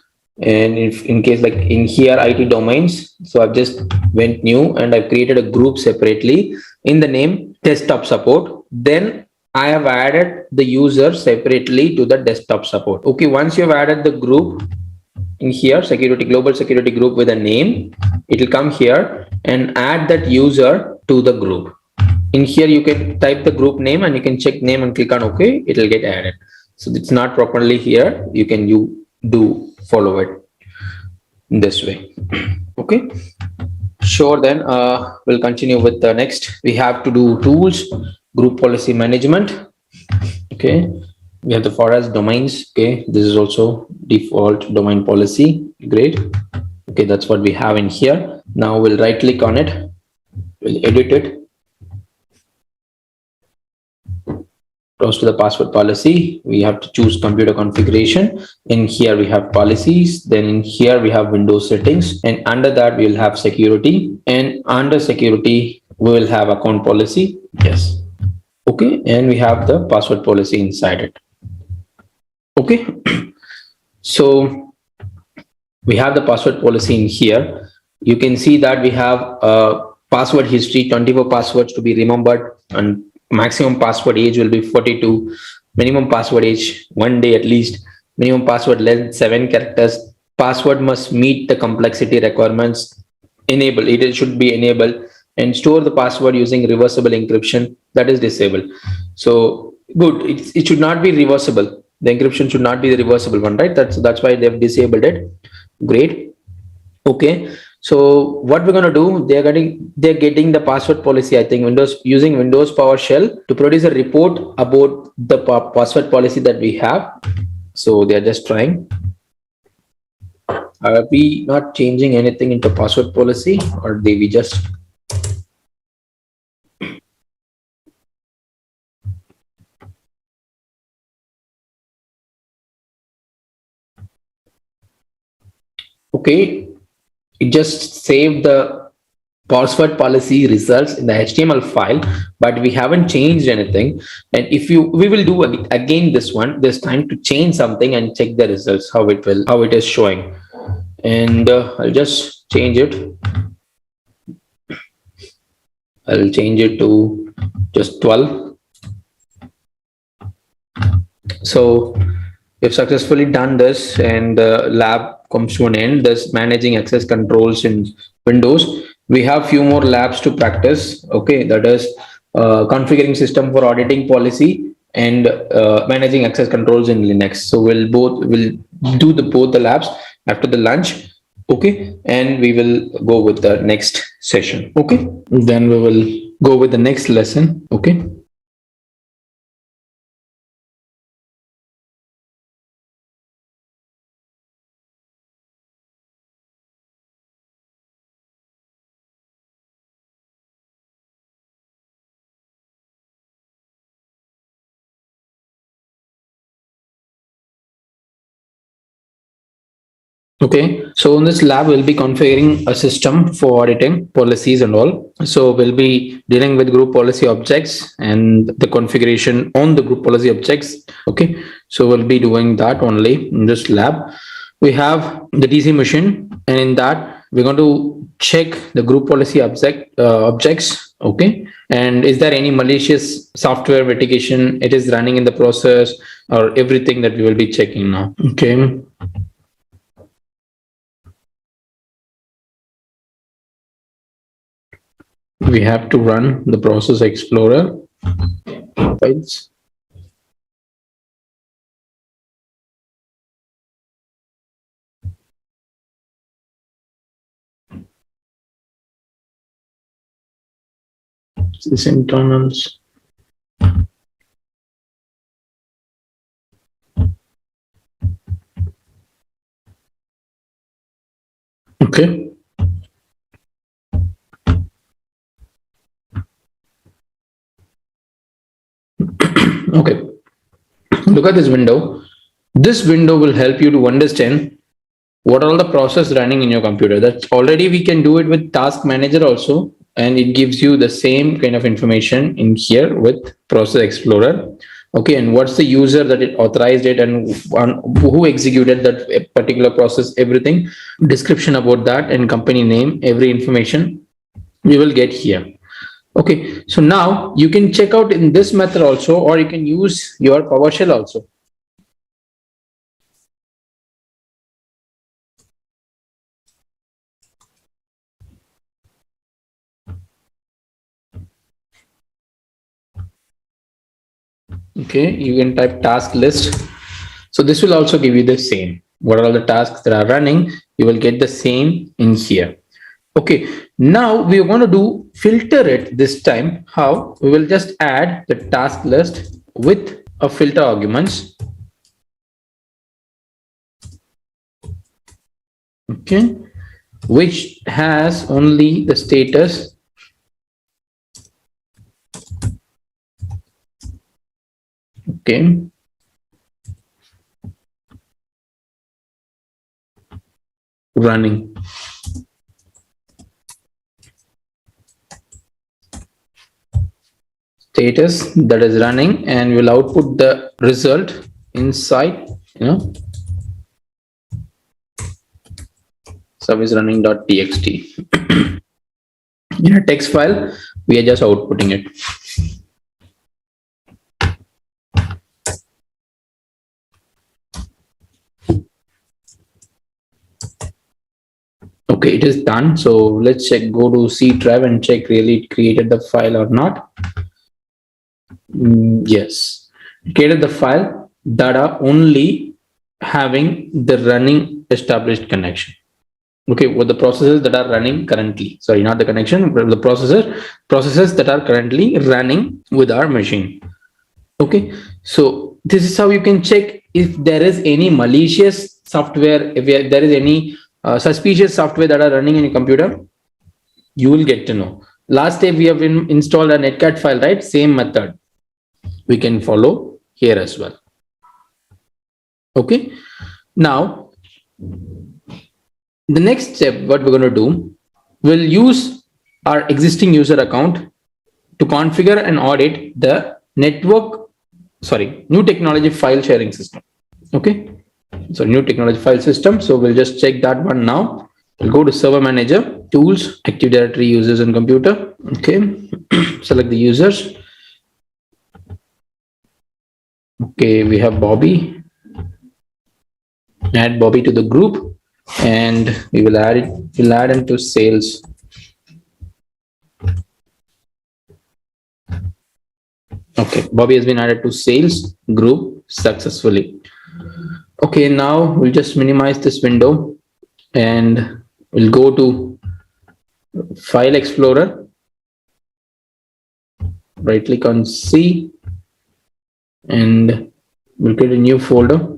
And if in case like in here IT domains, so I've just went new and I've created a group separately in the name desktop support. Then I have added the user separately to the desktop support. Okay, once you've added the group in here, global security group with a name, it will come here and add that user to the group. In here you can type the group name and you can check name and click on OK, it will get added. So it's not properly here, you can do follow it this way. Okay, sure. Then we'll continue with the next. We have to do tools, group policy management. Okay, we have the forest domains. Okay, this is also default domain policy. Great. Okay, that's what we have in here. Now we'll right click on it, we'll edit it, close to the password policy. We have to choose computer configuration. In here we have policies, then in here we have Windows settings, and under that we will have security, and under security we will have account policy. Yes. Okay, and we have the password policy inside it. Okay. So we have the password policy in here. You can see that we have a password history, 24 passwords to be remembered, and maximum password age will be 42, minimum password age 1 day at least, minimum password length 7 characters, password must meet the complexity requirements, enable it should be enabled, and store the password using reversible encryption, that is disabled. So good, it should not be reversible, the encryption should not be the reversible one, right? That's why they've disabled it. Great. Okay, so what we're going to do, they're getting the password policy, I think using Windows PowerShell to produce a report about the password policy that we have. So they're just trying. Are we not changing anything into password policy, or we just okay, it just saved the password policy results in the HTML file, but we haven't changed anything. And we will do again this time to change something and check the results, how it is showing. And I'll just change it. I'll change it to just 12. So we've successfully done this, and the lab comes to an end. This managing access controls in Windows. We have few more labs to practice. Okay, that is configuring system for auditing policy and managing access controls in Linux. So we'll do both the labs after the lunch. Okay, and we will go with the next session. Okay, then we will go with the next lesson. Okay. Okay, so in this lab, we'll be configuring a system for auditing policies and all. So we'll be dealing with group policy objects and the configuration on the group policy objects. Okay, so we'll be doing that only in this lab. We have the DC machine, and in that, we're going to check the group policy objects. Okay, and is there any malicious software mitigation it is running in the process, or everything that we will be checking now. Okay. We have to run the process explorer files. This internals. Okay. Okay. Look at this window. This window will help you to understand what are all the process running in your computer. That's already we can do it with task manager also, and it gives you the same kind of information in here with process explorer. Okay, and what's the user that it authorized it, and who executed that particular process, everything, description about that, and company name, every information we will get here. Okay, so now you can check out in this method also, or you can use your PowerShell also. Okay, you can type task list. So this will also give you the same. What are all the tasks that are running? You will get the same in here. Okay, now we are going to do filter it this time. How? We will just add the task list with a filter arguments. Okay, which has only the status. Okay. Running. Status that is running, and will output the result inside, service running.txt. In a text file, we are just outputting it. Okay, it is done. So let's check, go to C drive and check really it created the file or not. Yes, it created the file that are only having the running established connection. Okay, what the processes that are running currently, sorry, not the connection, but the processes that are currently running with our machine. Okay, so this is how you can check if there is any malicious software, if there is any suspicious software that are running in your computer, you will get to know. Last step, we have installed a netcat file, right? Same method we can follow here as well. Okay, now the next step, what we're going to do, we'll use our existing user account to configure and audit the new technology file sharing system. Okay, so new technology file system. So we'll just check that one now. We'll go to server manager, tools, active directory, users and computer. Okay, select the users. Okay, we have Bobby. Add Bobby to the group, and we will add it. We'll add into sales. Okay, Bobby has been added to sales group successfully. Okay, now we'll just minimize this window and we'll go to File Explorer, right click on C, and we'll create a new folder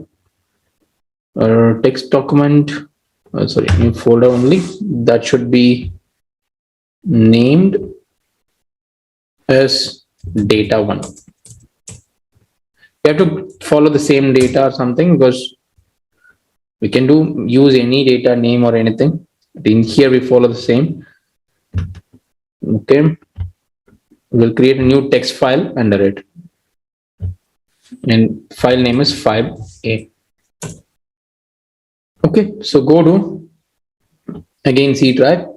or text document. Sorry, new folder only that should be named as data1. You have to follow the same data or something, because we can use any data name or anything. In here we follow the same. Okay, we'll create a new text file under it, and file name is 5a. Okay, so go to again C drive.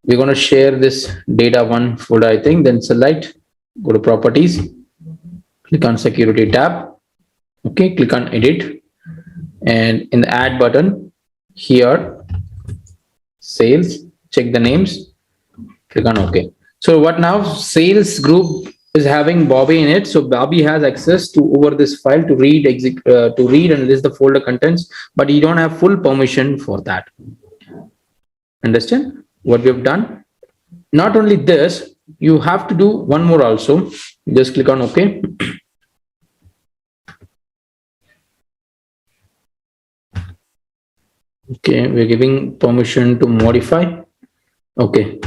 We're going to share this data1 folder, I think. Then select, go to properties, click on security tab. Okay, click on edit, and in the add button here, sales, check the names, click on OK. So what now? Sales group is having Bobby in it, so Bobby has access to over this file to read and list the folder contents, but you don't have full permission for that. Understand what we have done? Not only this, you have to do one more also. Just click on OK. Okay, we're giving permission to modify. Okay,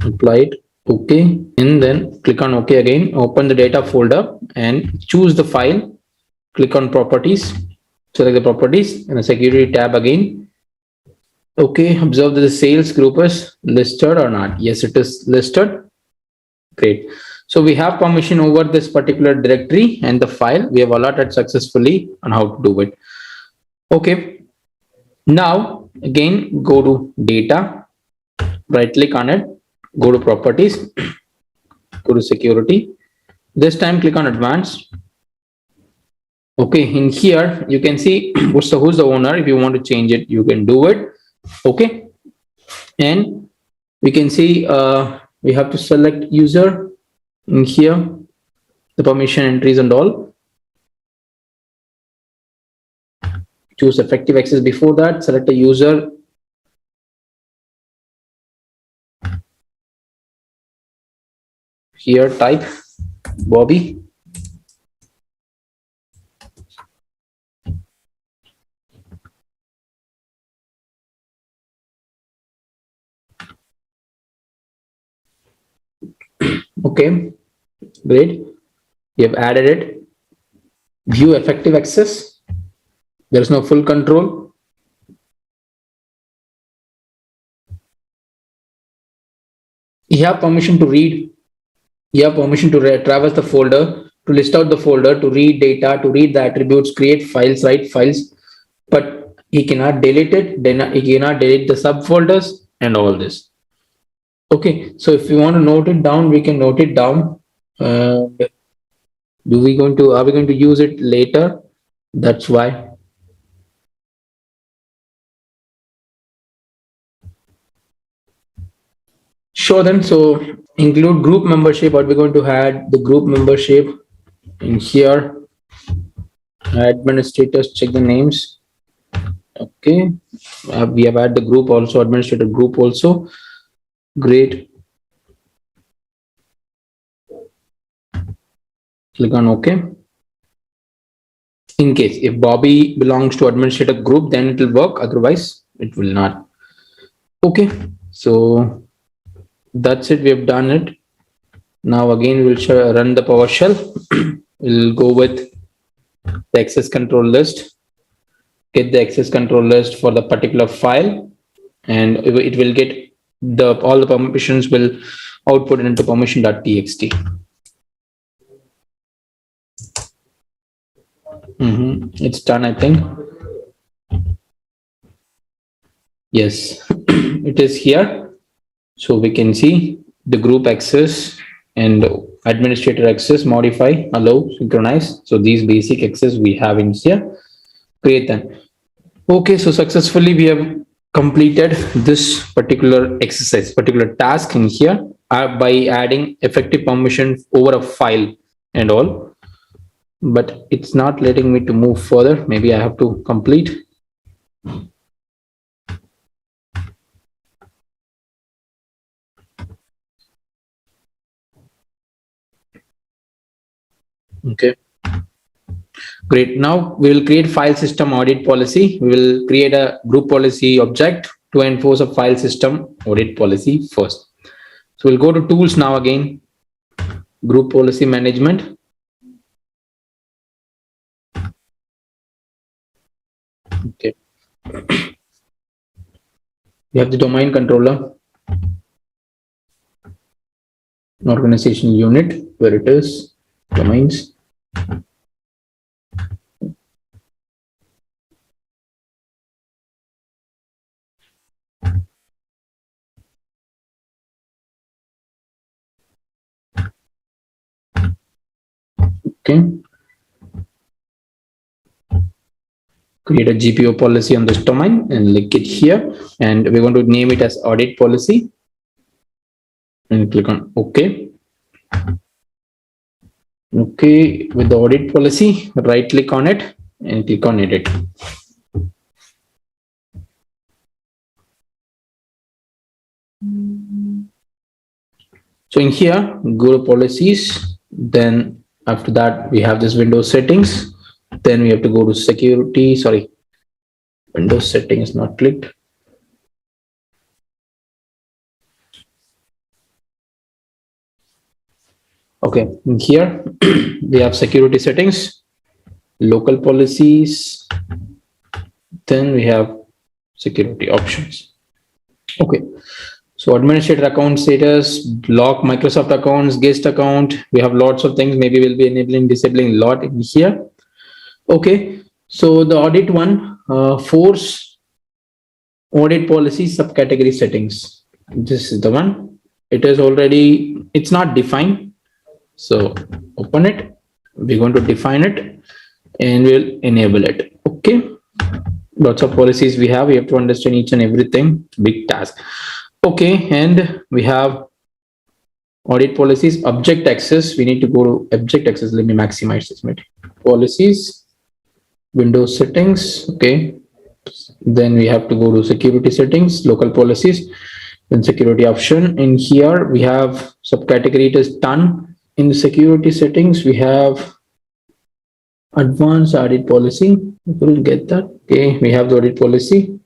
apply it. Okay, and then click on OK again. Open the data folder and choose the file. Click on properties, select the properties, and the security tab again. Okay, observe that the sales group is listed or not. Yes, it is listed. Great. So we have permission over this particular directory and the file. We have allotted successfully on how to do it. Okay. Now again, go to data, right click on it, go to properties, go to security. This time click on advanced. Okay, in here you can see who's the owner. If you want to change it, you can do it. Okay, and we can see we have to select user in here, the permission entries and all. Choose effective access. Before that, select a user. Here type Bobby. Okay, great. We have added it. View effective access. There is no full control. You have permission to read. You have permission to traverse the folder, to list out the folder, to read data, to read the attributes, create files, write files, but he cannot delete it. Then he cannot delete the subfolders and all this. Okay, so if you want to note it down, we can note it down. Are we going to use it later? That's why. Sure then. So include group membership. What we're going to add the group membership in here. Administrators, check the names. Okay, we have added the group also, administrator group also. Great. Click on OK. In case if Bobby belongs to administrator group, then it will work. Otherwise, it will not. Okay, so that's it. We have done it. Now again, we'll run the PowerShell. We'll go with the access control list. Get the access control list for the particular file, and it will get all the permissions will output into permission.txt. It's done, I think. Yes, it is here. So we can see the group access and administrator access, modify, allow, synchronize. So these basic access we have in here. Great then. Okay, so successfully we have completed this particular exercise, particular task in here by adding effective permission over a file and all. But it's not letting me to move further. Maybe I have to complete. Okay. Great. Now we will create file system audit policy. We will create a group policy object to enforce a file system audit policy first. So we'll go to tools now again, group policy management. Okay. We have the domain controller, organization unit, where it is, domains. Okay. Create a GPO policy on this domain and link it here. And we're going to name it as audit policy. And click on OK. Okay, with the audit policy, right click on it and click on edit. So in here, go to policies. Then after that, we have this Windows settings. Then we have to go to security. Sorry, Windows settings not clicked. Okay, in here we have security settings, local policies. Then we have security options. Okay. So administrator account status, block Microsoft accounts, guest account. We have lots of things. Maybe we'll be enabling, disabling a lot in here. Okay. So the audit one, force audit policy subcategory settings. This is the one. It is already, it's not defined. So open it. We're going to define it and we'll enable it. Okay. Lots of policies we have. We have to understand each and everything. Big task. Okay, and we have audit policies, object access. We need to go to object access. Let me maximize this. Policies, Windows settings. Okay, then we have to go to security settings, local policies, then security option. In here we have subcategory. It is done. In the security settings we have advanced audit policy. We'll get that. Okay, we have the audit policy.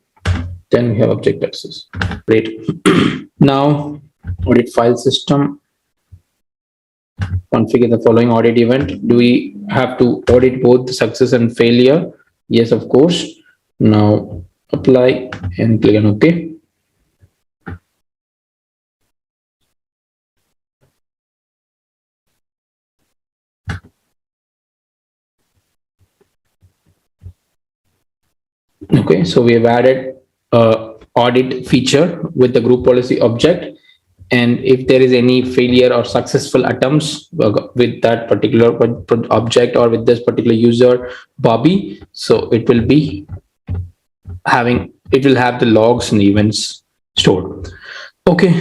Then we have object access. Great. Now, audit file system. Configure the following audit event. Do we have to audit both the success and failure? Yes, of course. Now, apply and click on OK. Okay, so we have added audit feature with the group policy object, and if there is any failure or successful attempts with that particular object or with this particular user Bobby, so it will be having, it will have the logs and events stored. Okay.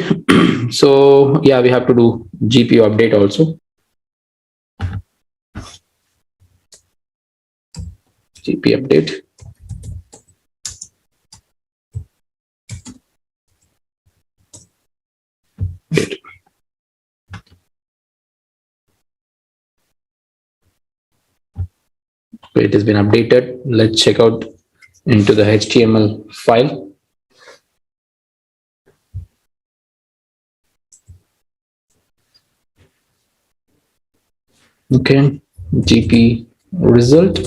So yeah, we have to do GPO update also. GP update. So it has been updated. Let's check out into the HTML file. Okay, GP result.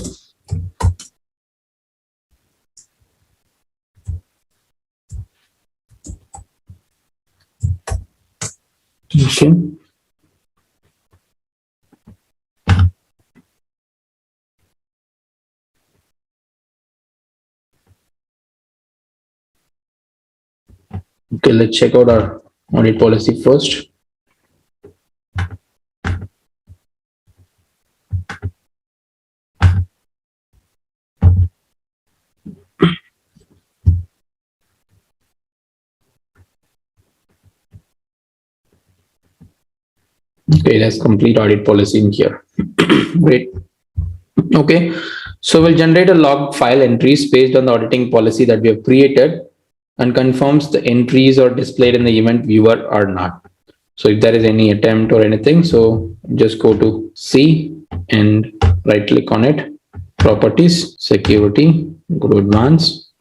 Okay. Okay, let's check out our audit policy first. Okay, let's complete audit policy in here. Great. Okay, so we'll generate a log file entries based on the auditing policy that we have created and confirms the entries are displayed in the event viewer or not. So if there is any attempt or anything, so just go to C and right click on it, properties, security, go to advanced.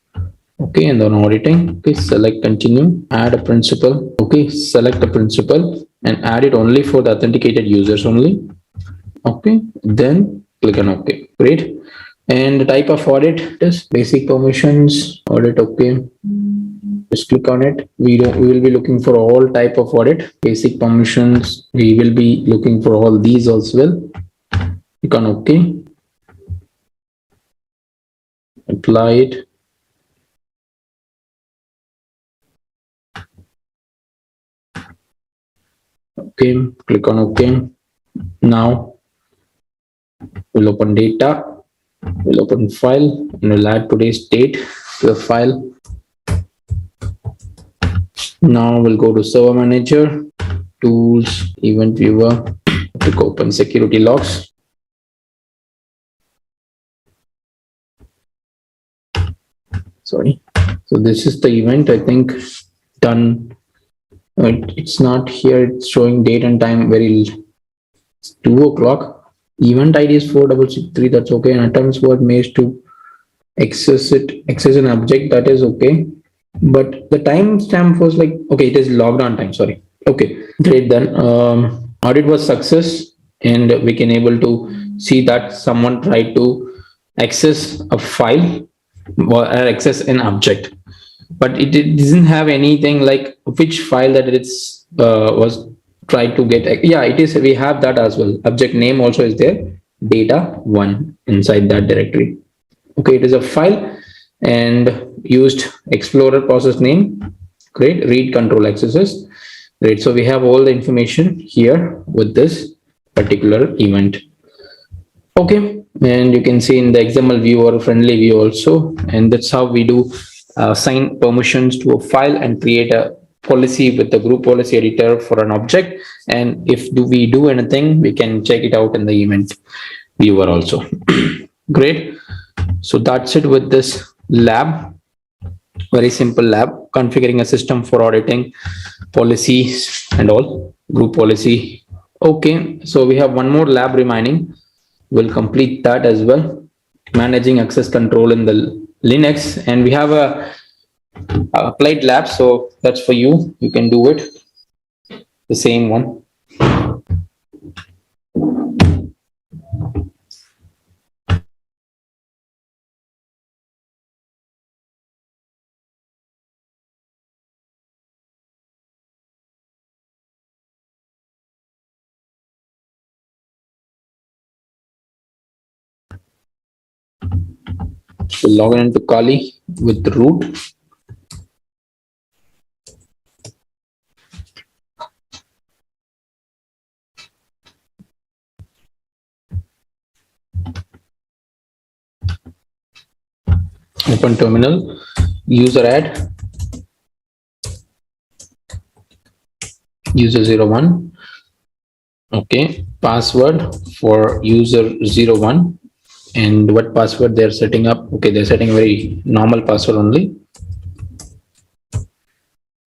Okay, and then auditing. Okay, select continue, add a principal. Okay, select a principal and add it only for the authenticated users only. Okay, then click on OK. Great. And the type of audit is basic permissions audit. Okay, just click on it. We will be looking for all type of audit. Basic permissions, we will be looking for all these as well. Click on OK, apply it. Okay, click on OK. Now we'll open data, we'll open file, and we'll add today's date to the file. Now we'll go to server manager, tools, event viewer, click open security logs. Sorry, so this is the event, I think done. It's not here, it's showing date and time very 2 o'clock. Event ID is 4663, that's okay. And attempts were made to access an object, that is okay. But the timestamp was like, okay, it is logged on time, sorry. Okay, great. Then audit was success, and we can able to see that someone tried to access a file or access an object, but it doesn't have anything like which file that it's was tried to get. Yeah, it is, we have that as well. Object name also is there, data1 inside that directory. Okay, it is a file and used explorer process name. Great. Read control accesses. Great. So we have all the information here with this particular event. Okay, and you can see in the XML view or friendly view also, and that's how we do assign permissions to a file and create a policy with the group policy editor for an object. And if we do anything, we can check it out in the event viewer also. Great. So that's it with this lab. Very simple lab, configuring a system for auditing policies and all, group policy. Okay, so we have one more lab remaining. We'll complete that as well. Managing access control in the Linux, and we have a applied lab, so that's for you. You can do it, the same one. So log in into Kali with root. Open terminal, user add, user01. Okay, password for user01. And what password they're setting up? Okay, they're setting a very normal password only.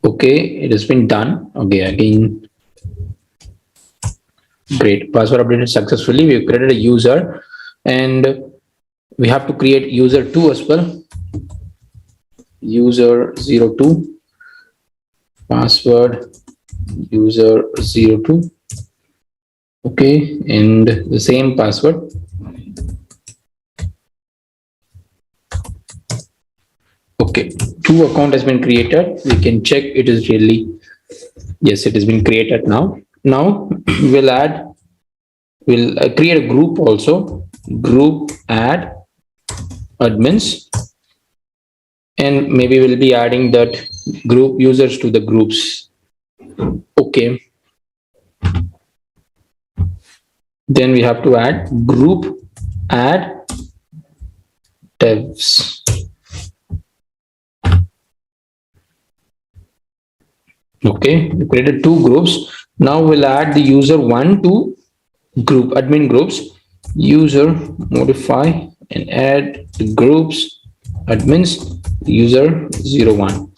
Okay, it has been done. Okay, again, great. Password updated successfully. We've created a user, and we have to create user 2 as well. User02, password user02. Okay, and the same password. Okay, 2 account has been created. We can check it is really, yes, it has been created now. Now we'll create a group also, group add admins, and maybe we'll be adding that group users to the groups. Okay, then we have to add group add devs. Okay, we created 2 groups. Now we'll add the user 1 to group admin groups. User modify and add the groups admins user 01.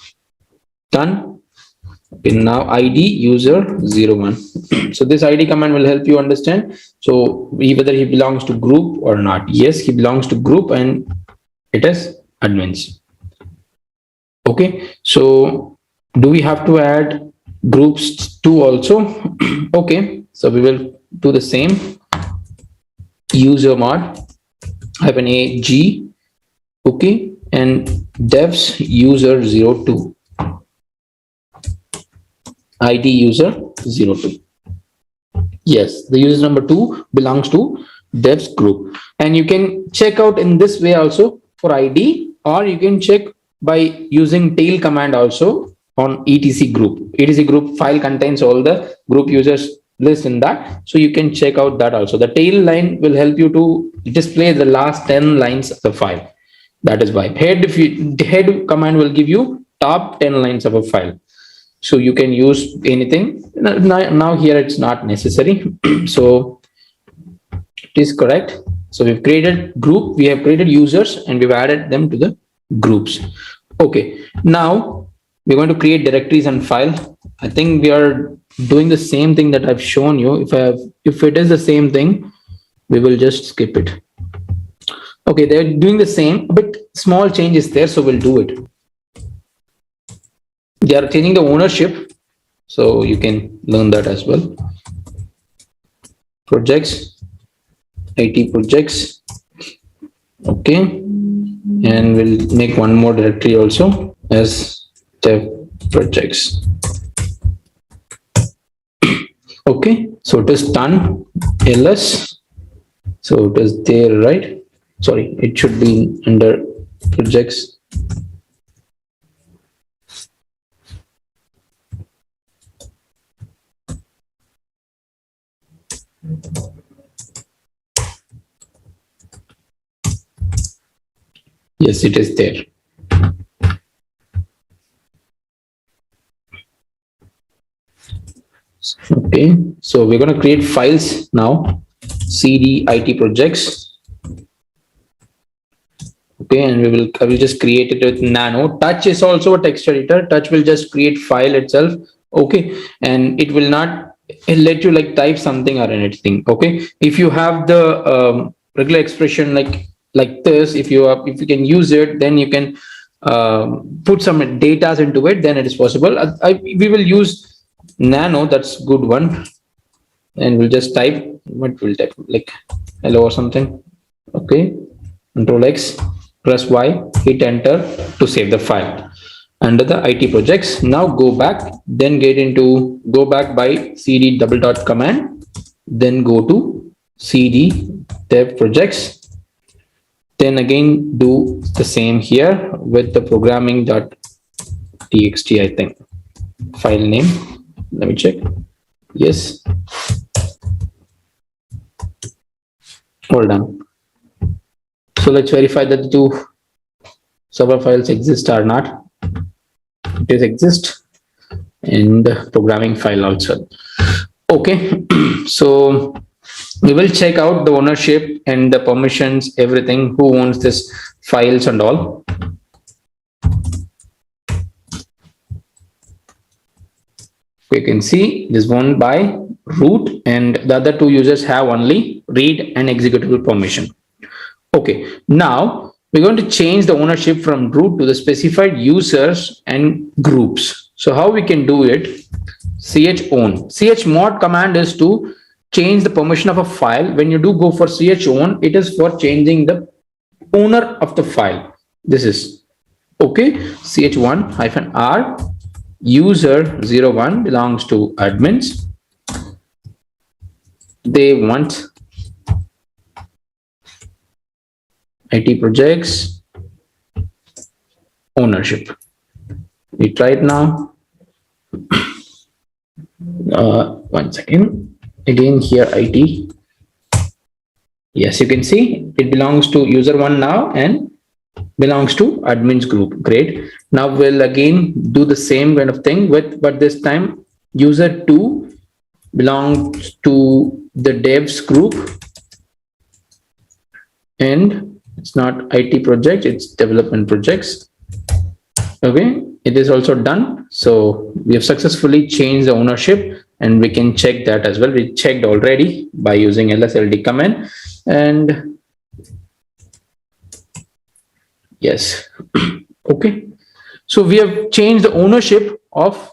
Done. Okay, now ID user 01. So this ID command will help you understand. So whether he belongs to group or not. Yes, he belongs to group and it is admins. Okay, so do we have to add groups 2 also? Okay, so we will do the same. User mod -a g, okay, and devs user 02. ID user 02. Yes, the user number 2 belongs to devs group, and you can check out in this way also for ID, or you can check by using tail command also on etc group. etc group file contains all the group users list in that, so you can check out that also. The tail line will help you to display the last 10 lines of the file. That is why head command will give you top 10 lines of a file. So you can use anything. Now here it's not necessary. So it is correct. So we've created group, we have created users, and we've added them to the groups. Okay, now we're going to create directories and file. I think we are doing the same thing that I've shown you. If it is the same thing, we will just skip it. Okay, they're doing the same, but small changes there, so we'll do it. They are changing the ownership, so you can learn that as well. Projects, IT projects, okay, and we'll make one more directory also as dev projects. Okay, so it is done. ls, so it is there, right? Sorry, it should be under projects. Yes, it is there. Okay, so we're going to create files now. cd IT projects. Okay, and I will just create it with nano. Touch is also a text editor. Touch will just create file itself. Okay, and it will not let you like type something or anything. Okay, if you have the regular expression like this, if you can use it, then you can put some data into it, then it is possible. We will use nano, that's good one, and we'll just type what we'll type, like hello or something. Okay, Control X, press Y, hit enter to save the file under the IT projects. Now go back, then go back by cd double dot command, then go to cd dev projects, then again do the same here with the programming.txt, I think file name. Let me check. Yes, all done. So let's verify that the two server files exist or not. It is exist, and the programming file also. Okay, so we will check out the ownership and the permissions, everything, who owns this files and all. You can see this one by root, and the other two users have only read and executable permission. Okay, now we're going to change the ownership from root to the specified users and groups. So how we can do it? Chown. Chmod command is to change the permission of a file. When you do go for chown, it is for changing the owner of the file. This is okay. ch1-r user 01 belongs to admins. They want IT projects ownership. We try it now. One second. Again here IT. Yes, you can see it belongs to user 1 now and belongs to admins group. Great. Now we'll again do the same kind of thing but this time user 2 belongs to the devs group, and it's not IT project, it's development projects. Okay, it is also done. So we have successfully changed the ownership, and we can check that as well. We checked already by using lsld command, and yes. Okay, so we have changed the ownership of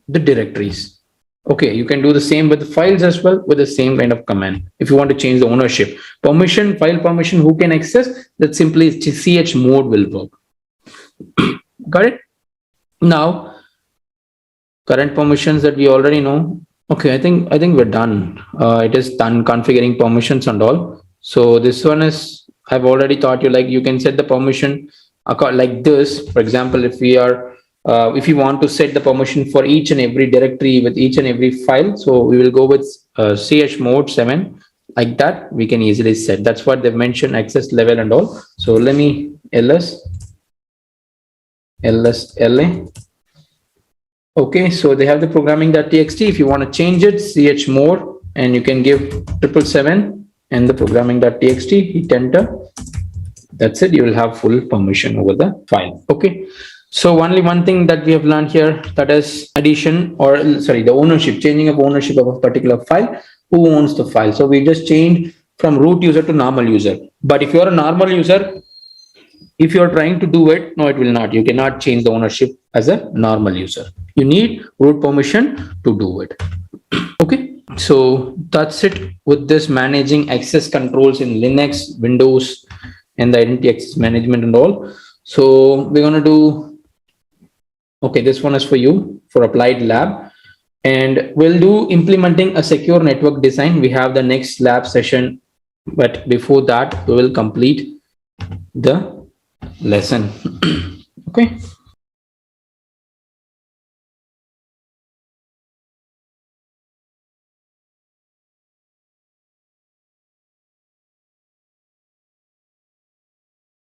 the directories. Okay, you can do the same with the files as well with the same kind of command. If you want to change the ownership, permission, file permission, who can access, that simply chmod will work. Got it? Now, current permissions that we already know. Okay, I think we're done. It is done configuring permissions and all. So this one is, I've already taught you, like you can set the permission like this. For example, if we are if you want to set the permission for each and every directory with each and every file, so we will go with chmod 7, like that we can easily set. That's what they've mentioned, access level and all. So let me ls la. Okay, so they have the programming.txt. If you want to change it, chmod, and you can give 777 and the programming.txt, hit enter. That's it. You will have full permission over the file. Okay. So only one thing that we have learned here, that is addition, or sorry, the ownership, changing of ownership of a particular file. Who owns the file? So we just changed from root user to normal user. But if you are a normal user, if you are trying to do it, no, it will not. You cannot change the ownership as a normal user. You need root permission to do it. Okay. So that's it with this managing access controls in Linux, Windows, and the identity access management and all. So we're going to do, okay, this one is for you for applied lab, and we'll do implementing a secure network design. We have the next lab session, but before that we will complete the lesson. Okay.